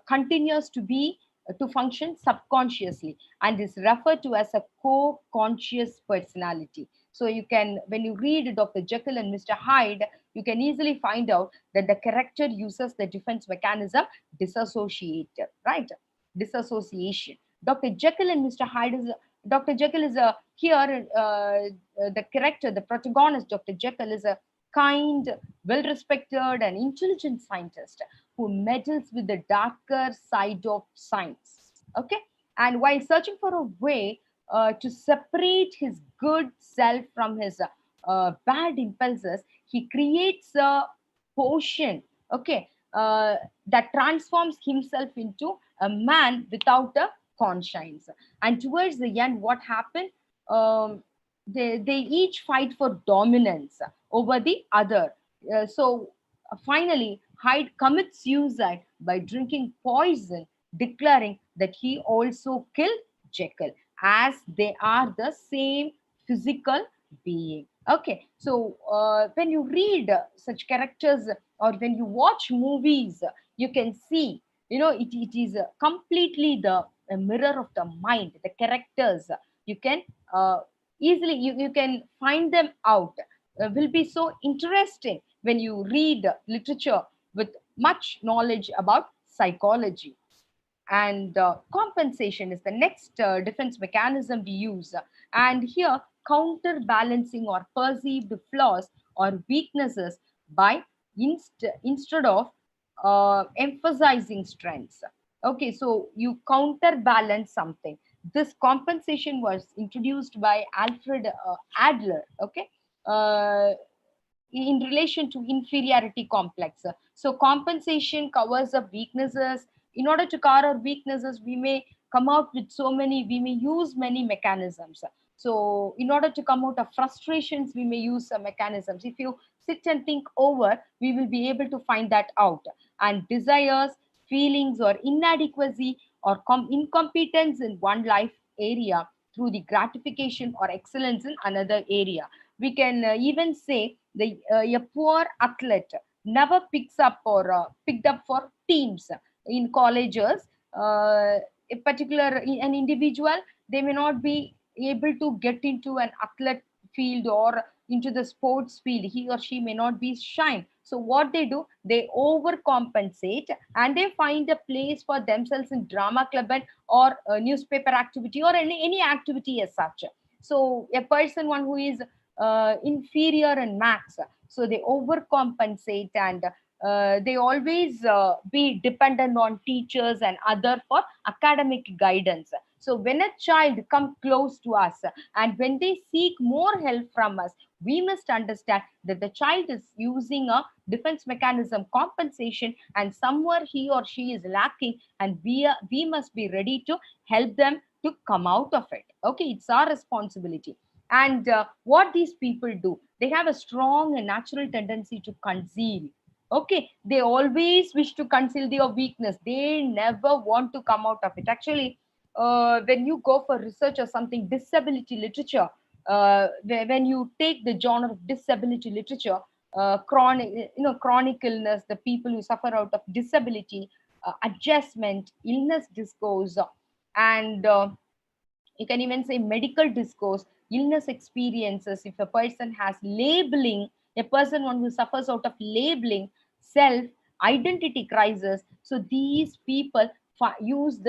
continues to function subconsciously and is referred to as a co-conscious personality. So you can, when you read Dr. Jekyll and Mr. Hyde, you can easily find out that the character uses the defense mechanism disassociative, right? Disassociation. Dr. Jekyll and Mr. Hyde is Dr. Jekyll is a the character, the protagonist, Dr. Jekyll is a kind, well-respected and intelligent scientist who meddles with the darker side of science. Okay, and while searching for a way to separate his good self from his bad impulses, he creates a potion. Okay, that transforms himself into a man without a conscience. And towards the end, what happened? They each fight for dominance over the other. So finally, Hyde commits suicide by drinking poison, declaring that he also killed Jekyll, as they are the same physical being. Okay, so when you read such characters or when you watch movies, you can see, it is completely the a mirror of the mind. The characters, you can easily, you can find them out, will be so interesting when you read literature with much knowledge about psychology. And compensation is the next defense mechanism we use. And here, counterbalancing or perceived flaws or weaknesses by instead of emphasizing strengths. Okay, so you counterbalance something. This compensation was introduced by Alfred Adler. Okay, in relation to inferiority complex. So compensation covers up weaknesses. In order to cover our weaknesses, we may come out with we may use many mechanisms. So in order to come out of frustrations, we may use some mechanisms. If you sit and think over, we will be able to find that out. And desires, feelings, or inadequacy or incompetence in one life area through the gratification or excellence in another area. We can even say a poor athlete never picks up or picked up for teams in colleges. A particular an individual, they may not be able to get into an athlete field or into the sports field. He or she may not be shine. So what they do, they overcompensate and they find a place for themselves in drama club and or a newspaper activity or any activity as such. So a person one who is inferior in maths, so they overcompensate and they always be dependent on teachers and other for academic guidance. So when a child come close to us and when they seek more help from us, we must understand that the child is using a defense mechanism compensation and somewhere he or she is lacking, and we must be ready to help them to come out of it. Okay, it's our responsibility. And what these people do, they have a strong and natural tendency to conceal. Okay, they always wish to conceal their weakness. They never want to come out of it. Actually, when you go for research or something, disability literature, when you take the genre of disability literature, chronic, chronic illness, the people who suffer out of disability, adjustment, illness discourse, and you can even say medical discourse, illness experiences. If a person has labeling, a person one who suffers out of labeling, self identity crisis, so these people use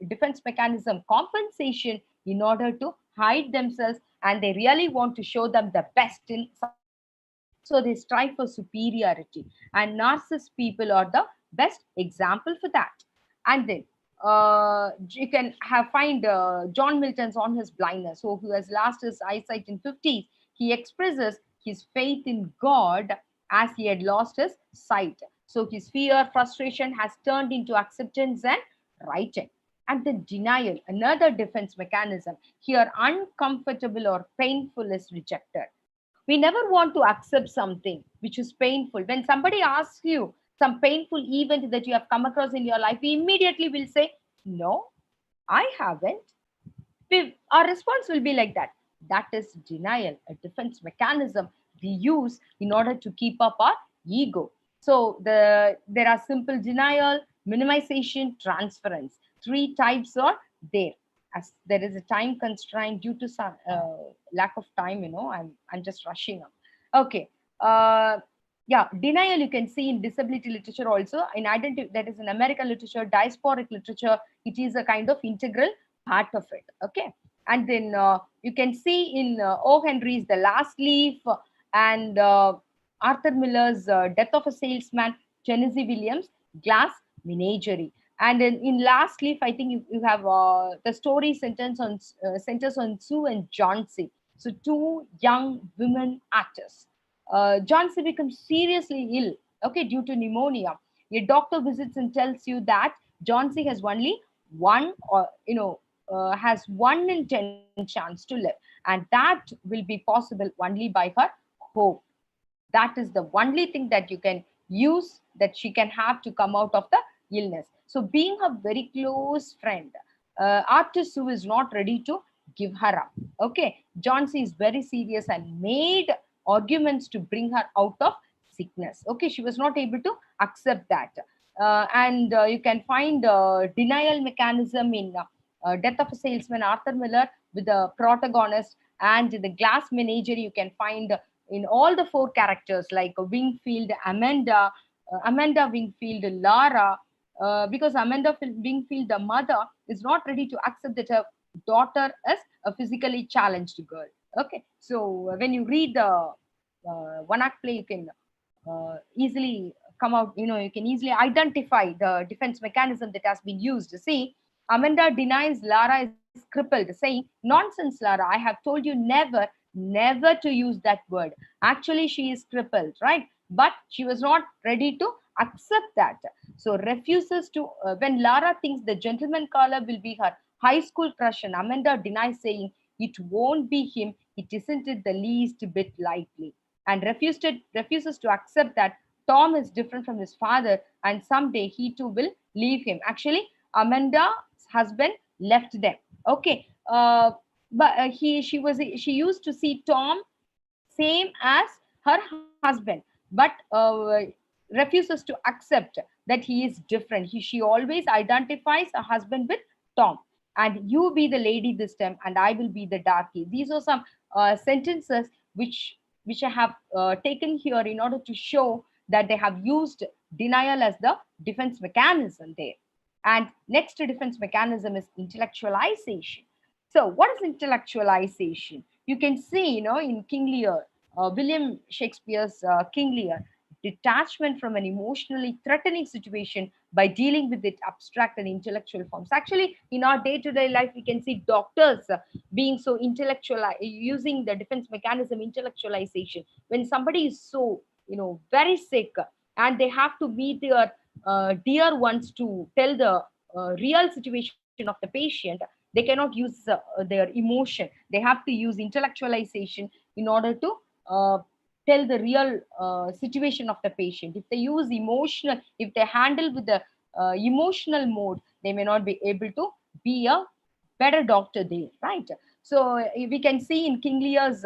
defense mechanism compensation in order to hide themselves, and they really want to show them the best in society. So they strive for superiority, and narcissist people are the best example for that. And then you can have find John Milton's on his blindness, so who has lost his eyesight in 50s. He expresses his faith in God as he had lost his sight. So his fear, frustration has turned into acceptance and writing. And then denial, another defense mechanism. Here, uncomfortable or painful is rejected. We never want to accept something which is painful. When somebody asks you some painful event that you have come across in your life, we immediately will say, no, I haven't. Our response will be like that. That is denial, a defense mechanism we use in order to keep up our ego. So there are simple denial, minimization, transference. Three types are there. As there is a time constraint due to some lack of time, I'm just rushing up. Okay. Yeah, denial you can see in disability literature also. In identity, that is in American literature, diasporic literature, it is a kind of integral part of it. Okay. And then you can see in O. Henry's The Last Leaf and Arthur Miller's Death of a Salesman, Tennessee Williams' Glass Menagerie. And in Last Leaf, I think you have the story centers on Sue and John C. So two young women actors. John C becomes seriously ill, okay, due to pneumonia. A doctor visits and tells you that John C has only one, or has 1 in 10 chance to live, and that will be possible only by her hope. That is the only thing that you can use that she can have to come out of the illness. So being a very close friend, artist Sue is not ready to give her up. Okay, John C is very serious and made arguments to bring her out of sickness. Okay, she was not able to accept that. And you can find denial mechanism in Death of a Salesman, Arthur Miller with the protagonist, and the Glass Menagerie you can find in all the four characters like Wingfield, Amanda Wingfield, Lara, because Amanda Wingfield, the mother, is not ready to accept that her daughter is a physically challenged girl. Okay, so when you read the one-act play, you can easily come out, you can easily identify the defense mechanism that has been used. See, Amanda denies Lara is crippled, saying, "Nonsense, Lara, I have told you never to use that word. Actually, she is crippled, right?" But she was not ready to accept that. So refuses to, when Lara thinks the gentleman caller will be her high school crush, and Amanda denies, saying, it won't be him. It isn't it the least bit likely. And refuses to accept that Tom is different from his father and someday he too will leave him. Actually, Amanda's husband left them. Okay. But she used to see Tom same as her husband, but refuses to accept that he is different. She always identifies a husband with Tom. And you be the lady this time, and I will be the darky. These are some sentences which I have taken here in order to show that they have used denial as the defense mechanism there. And next defense mechanism is intellectualization. So, what is intellectualization? You can see, in King Lear, William Shakespeare's King Lear, detachment from an emotionally threatening situation by dealing with its abstract and intellectual forms. Actually, in our day-to-day life, we can see doctors being so intellectual, using the defense mechanism intellectualization. When somebody is so, very sick, and they have to meet their dear ones to tell the real situation of the patient, they cannot use their emotion. They have to use intellectualization in order to tell the real situation of the patient. If they use emotional, if they handle with the emotional mode, they may not be able to be a better doctor there, right? So we can see in King Lear's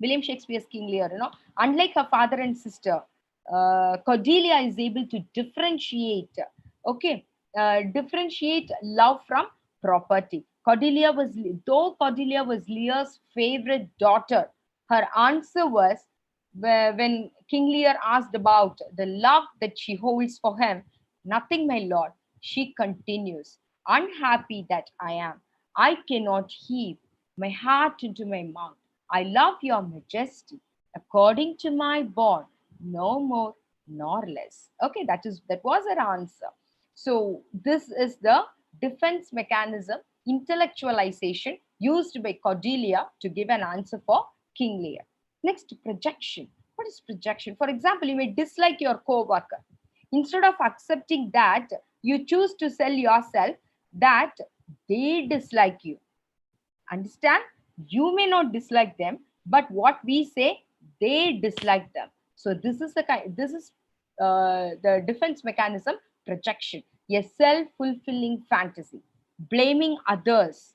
William Shakespeare's King Lear, unlike her father and sister, Cordelia is able to differentiate, differentiate love from property. Though Cordelia was Lear's favorite daughter, her answer was, when King Lear asked about the love that she holds for him, nothing, my lord, she continues, unhappy that I am, I cannot heave my heart into my mouth. I love your majesty, according to my bond, no more nor less. Okay, that was her answer. So this is the defense mechanism, intellectualization, used by Cordelia to give an answer for King Lear. Next, projection. What is projection? For example, you may dislike your co-worker. Instead of accepting that, you choose to sell yourself that they dislike you. Understand? You may not dislike them, but what we say, they dislike them. So this is the defense mechanism, projection, a self-fulfilling fantasy, blaming others.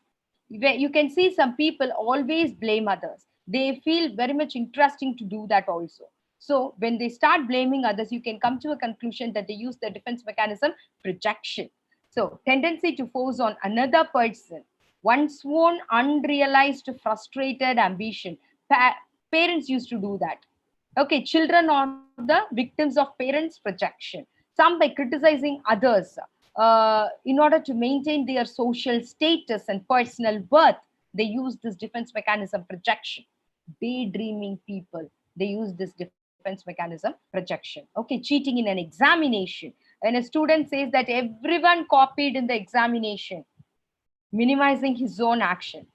You can see some people always blame others. They feel very much interesting to do that also. So when they start blaming others, you can come to a conclusion that they use the defense mechanism, projection. So tendency to force on another person one's own unrealized, frustrated ambition. Parents used to do that. Okay, children are the victims of parents' projection. Some by criticizing others in order to maintain their social status and personal worth, they use this defense mechanism, projection. Daydreaming people, they use this defense mechanism, projection. Okay, cheating in an examination. When a student says that everyone copied in the examination, minimizing his own action.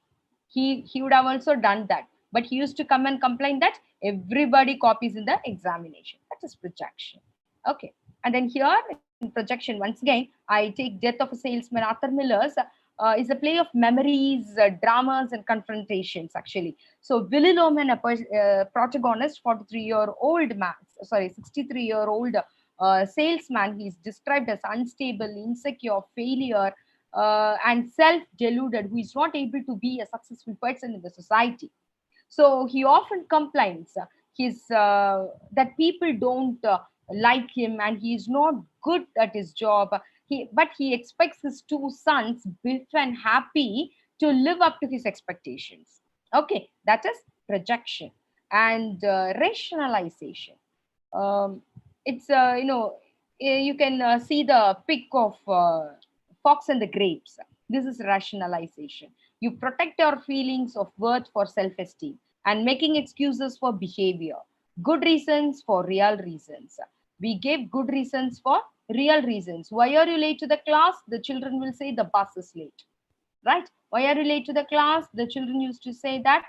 He would have also done that, but he used to come and complain that everybody copies in the examination. That is projection. Okay, and then here in projection, once again, I take Death of a Salesman, Arthur Miller's, is a play of memories, dramas, and confrontations, actually. So Willy Loman, a protagonist, 43-year-old man, 63-year-old salesman. He's described as unstable, insecure, failure, and self-deluded, who is not able to be a successful person in the society. So he often complains that people don't like him and he is not good at his job. But he expects his two sons, Biff and Happy, to live up to his expectations. Okay, that is projection. And rationalization. It's, you can see the pic of Fox and the Grapes. This is rationalization. You protect your feelings of worth for self-esteem and making excuses for behavior. Good reasons for real reasons. We give good reasons for real reasons. Why are you late to the class? The children will say the bus is late. Right? Why are you late to the class? The children used to say that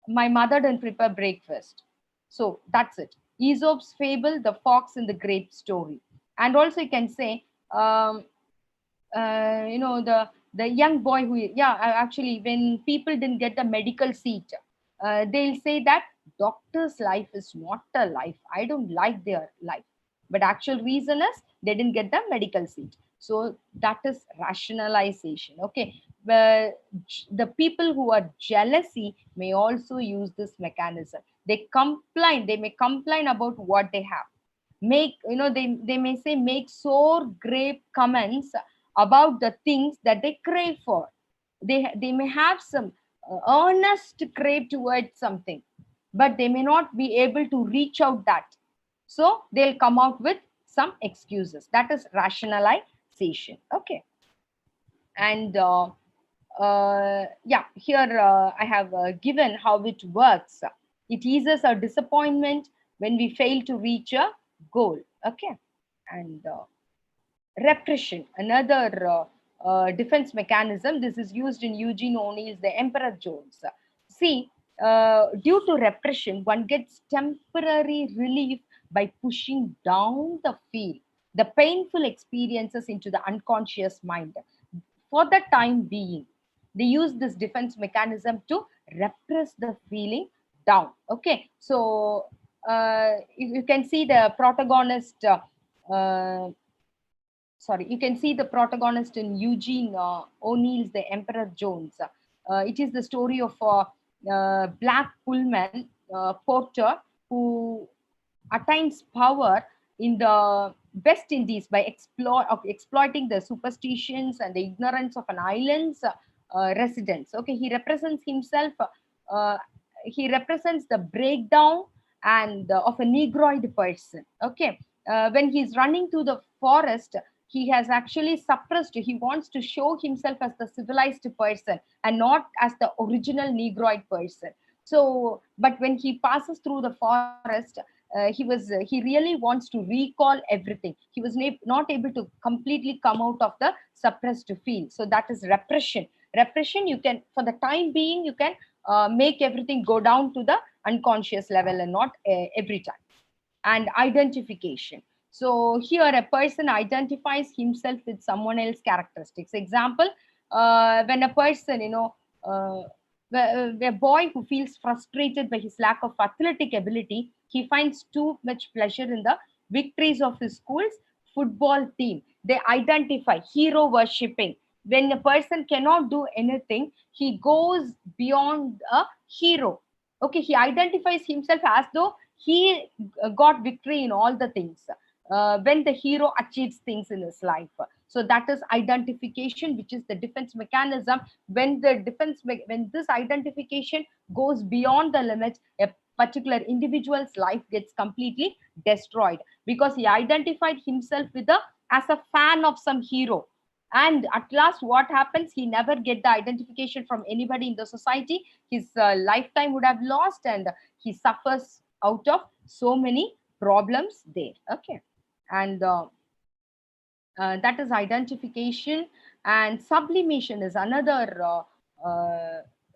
my mother didn't prepare breakfast. So that's it. Aesop's fable, the fox and the grape story. And also you can say, the the young boy who, actually, when people didn't get the medical seat, they'll say that doctor's life is not a life. I don't like their life. But actual reason is they didn't get the medical seat. So that is rationalization. Okay. The people who are jealousy may also use this mechanism. They may complain about what they have. They may say, make sore grave comments about the things that they crave for. They may have some earnest crave towards something, but they may not be able to reach out that. So they'll come out with some excuses. That is rationalization. Okay. And here I have given how it works. It eases our disappointment when we fail to reach a goal. Okay. And repression, another defense mechanism. This is used in Eugene O'Neill's The Emperor Jones. See, due to repression, one gets temporary relief by pushing down the painful experiences into the unconscious mind. For the time being, they use this defense mechanism to repress the feeling down. Okay, so you can see the protagonist. You can see the protagonist in Eugene O'Neill's The Emperor Jones. It is the story of a black Pullman porter who attains power in the West Indies by exploiting the superstitions and the ignorance of an island's residents. Okay, he represents himself. He represents the breakdown and of a Negroid person. Okay, when he's running through the forest, he has actually suppressed. He wants to show himself as the civilized person and not as the original Negroid person. So, but when he passes through the forest, he really wants to recall everything. He was not able to completely come out of the suppressed field. So that is repression. Repression, you can, for the time being, you can make everything go down to the unconscious level and not every time. And identification. So here a person identifies himself with someone else's characteristics. Example, when a person, a boy who feels frustrated by his lack of athletic ability, he finds too much pleasure in the victories of his school's football team. They identify hero worshipping. When a person cannot do anything, he goes beyond a hero. Okay, he identifies himself as though he got victory in all the things. When the hero achieves things in his life. So that is identification, which is the defense mechanism. When this identification goes beyond the limits, a particular individual's life gets completely destroyed because he identified himself as a fan of some hero. And at last, what happens? He never get the identification from anybody in the society. His lifetime would have lost, and he suffers out of so many problems there. Okay. And that is identification. And sublimation is another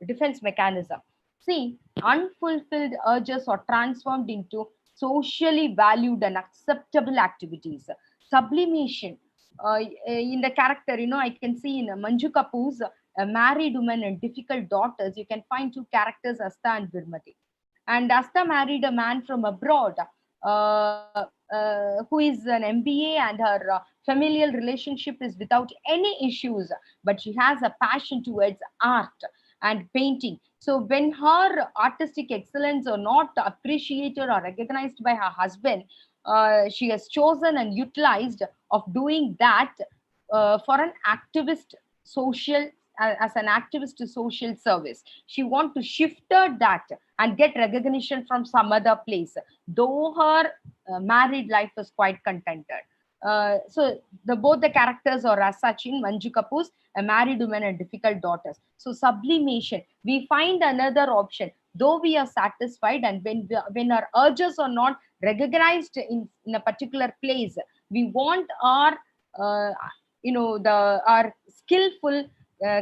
defense mechanism. See, unfulfilled urges are transformed into socially valued and acceptable activities. Sublimation, in the character, I can see in Manju Kapoor's A Married Woman and Difficult Daughters, you can find two characters, Asta and Virmati. And Asta married a man from abroad who is an MBA, and her familial relationship is without any issues, but she has a passion towards art and painting. So when her artistic excellence are not appreciated or recognized by her husband, she has chosen and utilized of doing that for an activist social as an activist to social service. She want to shift that and get recognition from some other place, though her married life is quite contented. So both the characters are as such in Manju Kapoor's A Married Woman and Difficult Daughters. So sublimation, we find another option. Though we are satisfied, and when our urges are not recognized in a particular place, we want our our skillful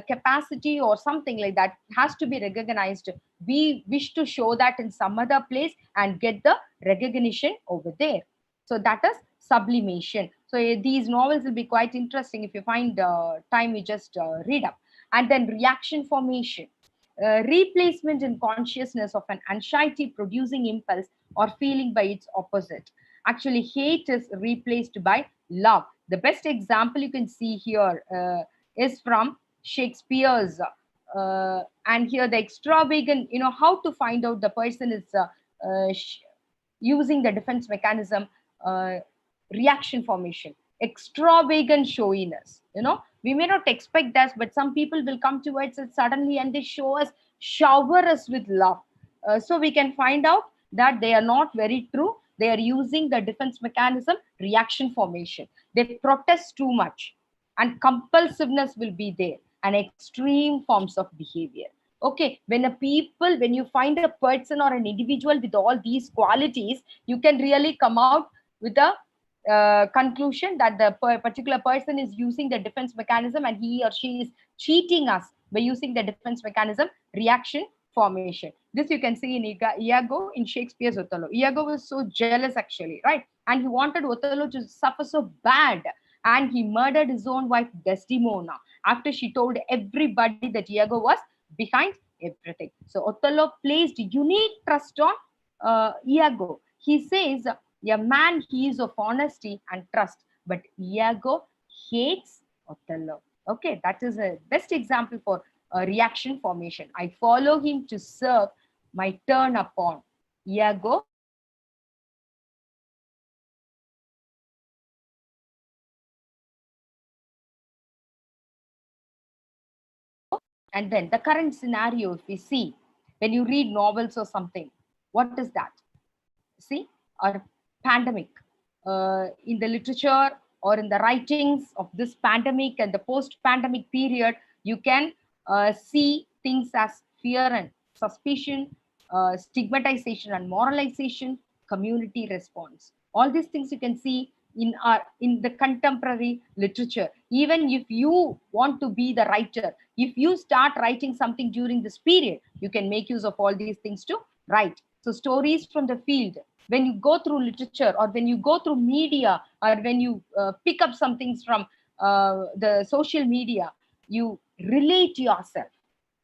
capacity or something like that has to be recognized. We wish to show that in some other place and get the recognition over there. So that is sublimation. So these novels will be quite interesting. If you find time, you just read up. And then reaction formation, replacement in consciousness of an anxiety producing impulse or feeling by its opposite. Actually, hate is replaced by love. The best example you can see here is from Shakespeare's, and here the extravagant, how to find out the person is using the defense mechanism, uh, reaction formation, extravagant showiness. We may not expect that, but some people will come towards it suddenly and they shower us with love. So we can find out that they are not very true. They are using the defense mechanism, reaction formation. They protest too much, and compulsiveness will be there, and extreme forms of behavior. Okay, when you find a person or an individual with all these qualities, you can really come out with a conclusion that the particular person is using the defense mechanism and he or she is cheating us by using the defense mechanism, reaction formation. This you can see in Iago in Shakespeare's Othello. Iago was so jealous actually, right? And he wanted Othello to suffer so bad, and he murdered his own wife Desdemona after she told everybody that Iago was behind everything. So Othello placed unique trust on Iago. He says, a man he is of honesty and trust, but Iago hates Othello. Okay, that is a best example for reaction formation. I follow him to serve my turn upon. Iago and then the current scenario, if we see, when you read novels or something, what is that? See, or pandemic. In the literature or in the writings of this pandemic and the post-pandemic period, you can see things as fear and suspicion, stigmatization and moralization, community response. All these things you can see in the contemporary literature. Even if you want to be the writer, if you start writing something during this period, you can make use of all these things to write. So stories from the field, when you go through literature or when you go through media or when you pick up some things from the social media, you relate yourself.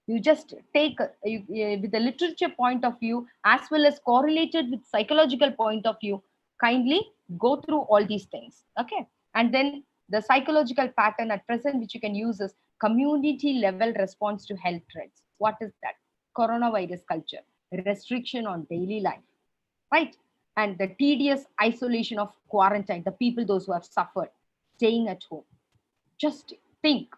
You just take with the literature point of view as well as correlated with psychological point of view, kindly go through all these things. Okay, and then the psychological pattern at present which you can use is community level response to health threats. What is that? Coronavirus culture, restriction on daily life, right? And the tedious isolation of quarantine, the people, those who have suffered, staying at home. Just think,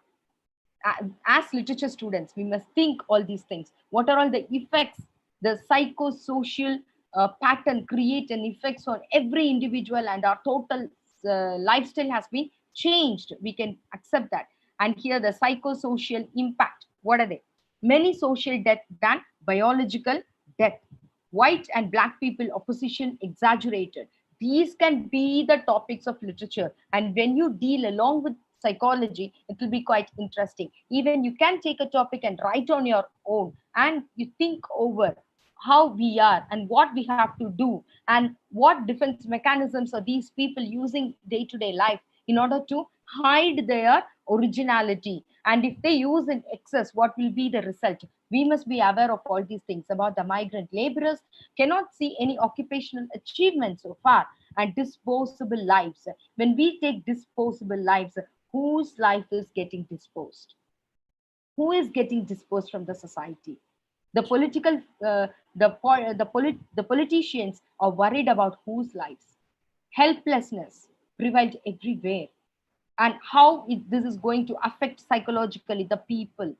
as literature students, we must think all these things. What are all the effects the psychosocial pattern create and effects on every individual, and our total lifestyle has been changed. We can accept that. And here the psychosocial impact, what are they? Many social death than biological death. White and black people opposition exaggerated. These can be the topics of literature, and when you deal along with psychology, it will be quite interesting. Even you can take a topic and write on your own, and you think over how we are and what we have to do and what defense mechanisms are these people using day-to-day life in order to hide their originality, and if they use in excess, what will be the result? We must be aware of all these things. About the migrant laborers, cannot see any occupational achievement so far, and disposable lives. When we take disposable lives, whose life is getting disposed? Who is getting disposed from the society? The political the politicians are worried about whose lives. Helplessness prevailed everywhere, and how this is going to affect psychologically the people,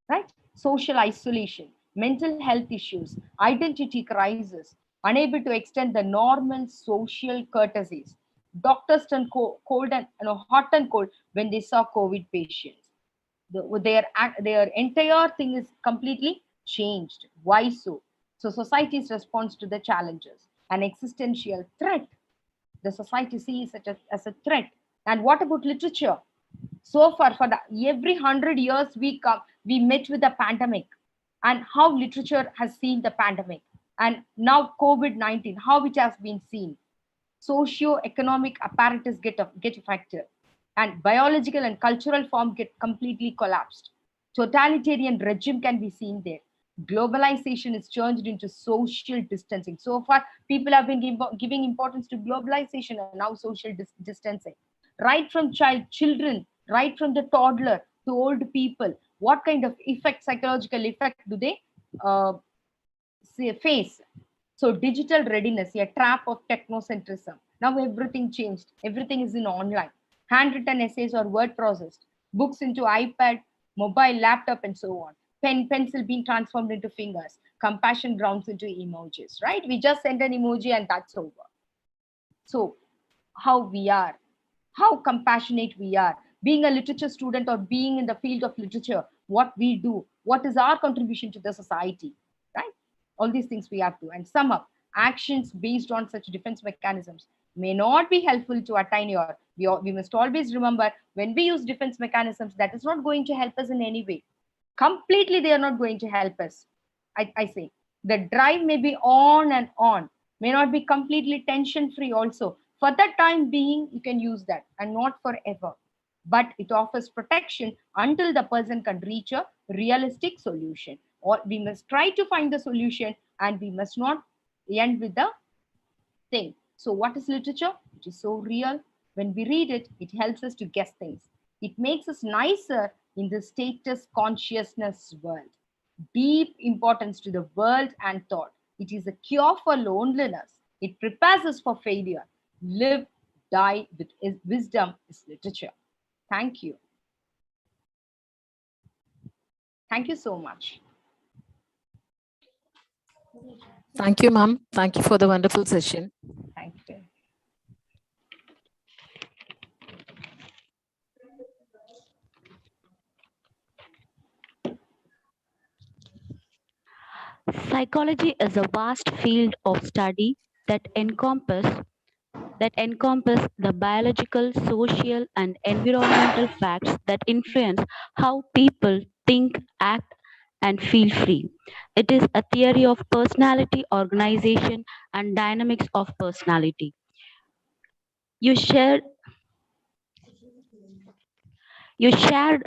right? Social isolation, mental health issues, identity crisis, unable to extend the normal social courtesies. Doctors turned cold and hot and cold when they saw COVID patients. Their entire thing is completely changed. Why so? So society's response to the challenges, an existential threat. The society sees it as a threat. And what about literature? So far, for every 100 years we met with the pandemic, and how literature has seen the pandemic, and now COVID-19, how it has been seen. socio-economic apparatus get affected, and biological and cultural form get completely collapsed. Totalitarian regime can be seen there. Globalization is changed into social distancing. So far, people have been giving importance to globalization and now social distancing. Right from children, right from the toddler to old people, what kind of effect, psychological effect do they uh, face? So digital readiness, a trap of technocentrism. Now everything changed. Everything is in online. Handwritten essays or word processed. Books into iPad, mobile, laptop, and so on. Pencil being transformed into fingers. Compassion grounds into emojis, right? We just send an emoji and that's over. So how we are, how compassionate we are. Being a literature student or being in the field of literature, what we do, what is our contribution to the society, right? All these things we have to. And sum up, actions based on such defense mechanisms may not be helpful to attain your, we must always remember when we use defense mechanisms, that is not going to help us in any way. Completely, they are not going to help us. I say the drive may be on and on, may not be completely tension free also. For the time being, you can use that and not forever. But it offers protection until the person can reach a realistic solution. Or we must try to find the solution and we must not end with the thing. So, what is literature? It is so real. When we read it, it helps us to guess things. It makes us nicer in the status consciousness world. Deep importance to the world and thought. It is a cure for loneliness. It prepares us for failure. Live, die with wisdom is literature. Thank you. Thank you so much. Thank you, ma'am. Thank you for the wonderful session. Thank you. Psychology is a vast field of study that encompass the biological, social, and environmental facts that influence how people think, act, and feel free. It is a theory of personality, organization, and dynamics of personality. You shared you shared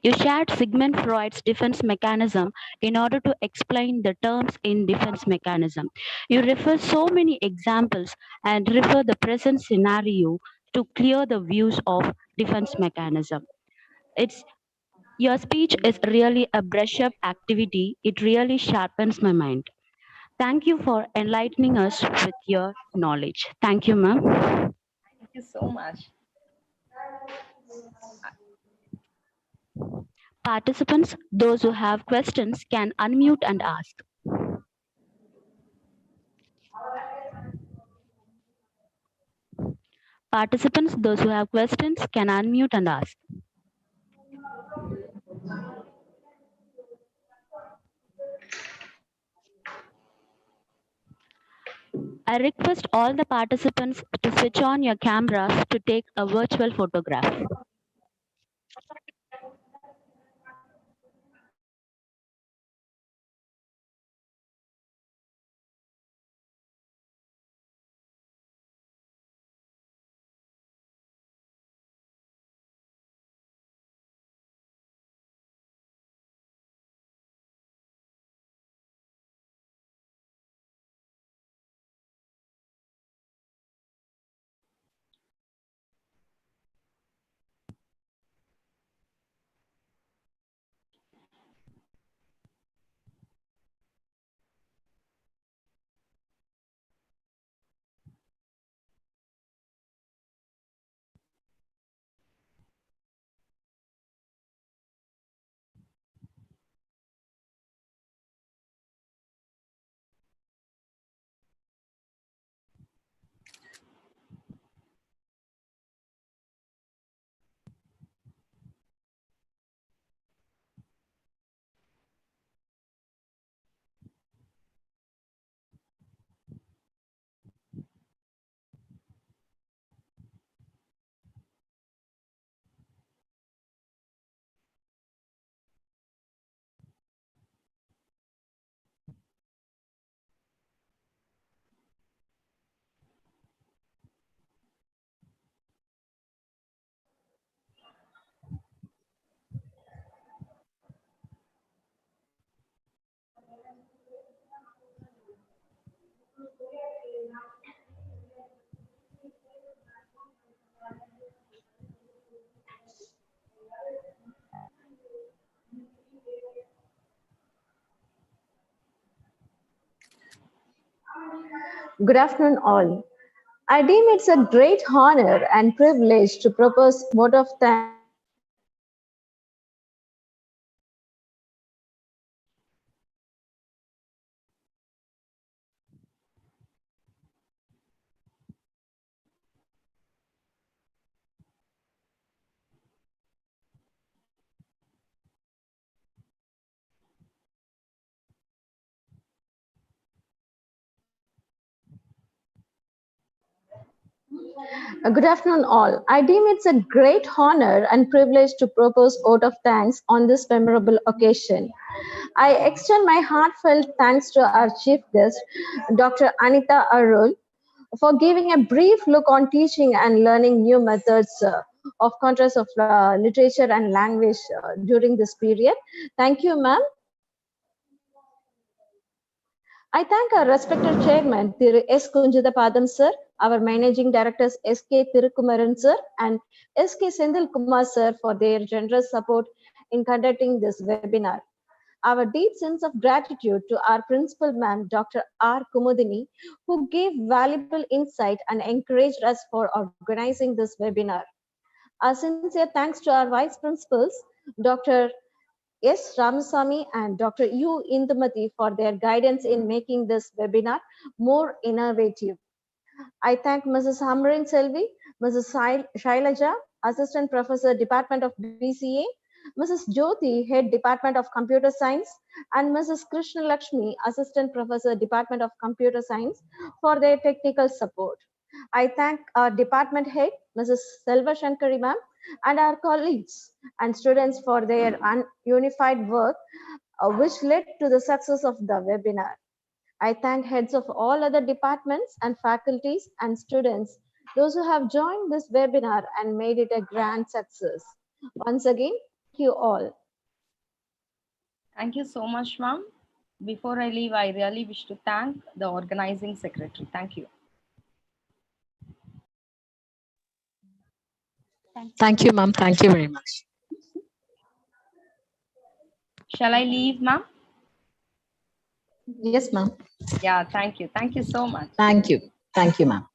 You shared Sigmund Freud's defense mechanism in order to explain the terms in defense mechanism. You refer so many examples and refer the present scenario to clear the views of defense mechanism. It's your speech is really a brush up activity. It really sharpens my mind. Thank you for enlightening us with your knowledge. Thank you, ma'am. Thank you so much. Participants, those who have questions can unmute and ask. Participants, those who have questions can unmute and ask. I request all the participants to switch on your cameras to take a virtual photograph. Good afternoon, all. I deem it's a great honor and privilege to propose vote of thanks on this memorable occasion. I extend my heartfelt thanks to our principal ma'am, Dr. R. Kumudini, who gave valuable insight and encouraged us for organizing this webinar. I thank our department head, Mrs. Shailaja, Assistant Professor, Department of Computer Science, and Mrs. Jyoti, Head Department of Computer Science, for their technical support. Good afternoon, all. I deem it's a great honor and privilege to propose vote of thanks on this memorable occasion. I extend my heartfelt thanks to our chief guest, Dr. ANITA ARUL, for giving a brief look on teaching and learning new methods of contrast of literature and language during this period. Thank you, ma'am. I thank our respected chairman, Thiru S. Kunjithapadam sir, our managing directors S.K. Thirukumaran sir and S.K. Sendil Kumar sir for their generous support in conducting this webinar. Our deep sense of gratitude to our principal ma'am, Dr. R. Kumudini, who gave valuable insight and encouraged us for organizing this webinar. Our sincere thanks to our vice principals, Dr. S. Ramasamy and Dr. U. Indumati for their guidance in making this webinar more innovative. I thank Mrs. Hamrin Selvi, Mrs. Shailaja, Assistant Professor, Department of BCA, Mrs. Jyoti, Head Department of Computer Science, and Mrs. Krishna Lakshmi, Assistant Professor, Department of Computer Science, for their technical support. I thank our department head, Mrs. Selva Shankari ma'am, and our colleagues and students for their unified work, which led to the success of the webinar. I thank heads of all other departments and faculties and students, those who have joined this webinar and made it a grand success. Once again, thank you all. Thank you so much, ma'am. Before I leave, I really wish to thank the organizing secretary. Thank you. Thank you, ma'am. Thank you very much. Shall I leave, ma'am? Yes, ma'am. Yeah, thank you. Thank you so much. Thank you. Thank you, ma'am.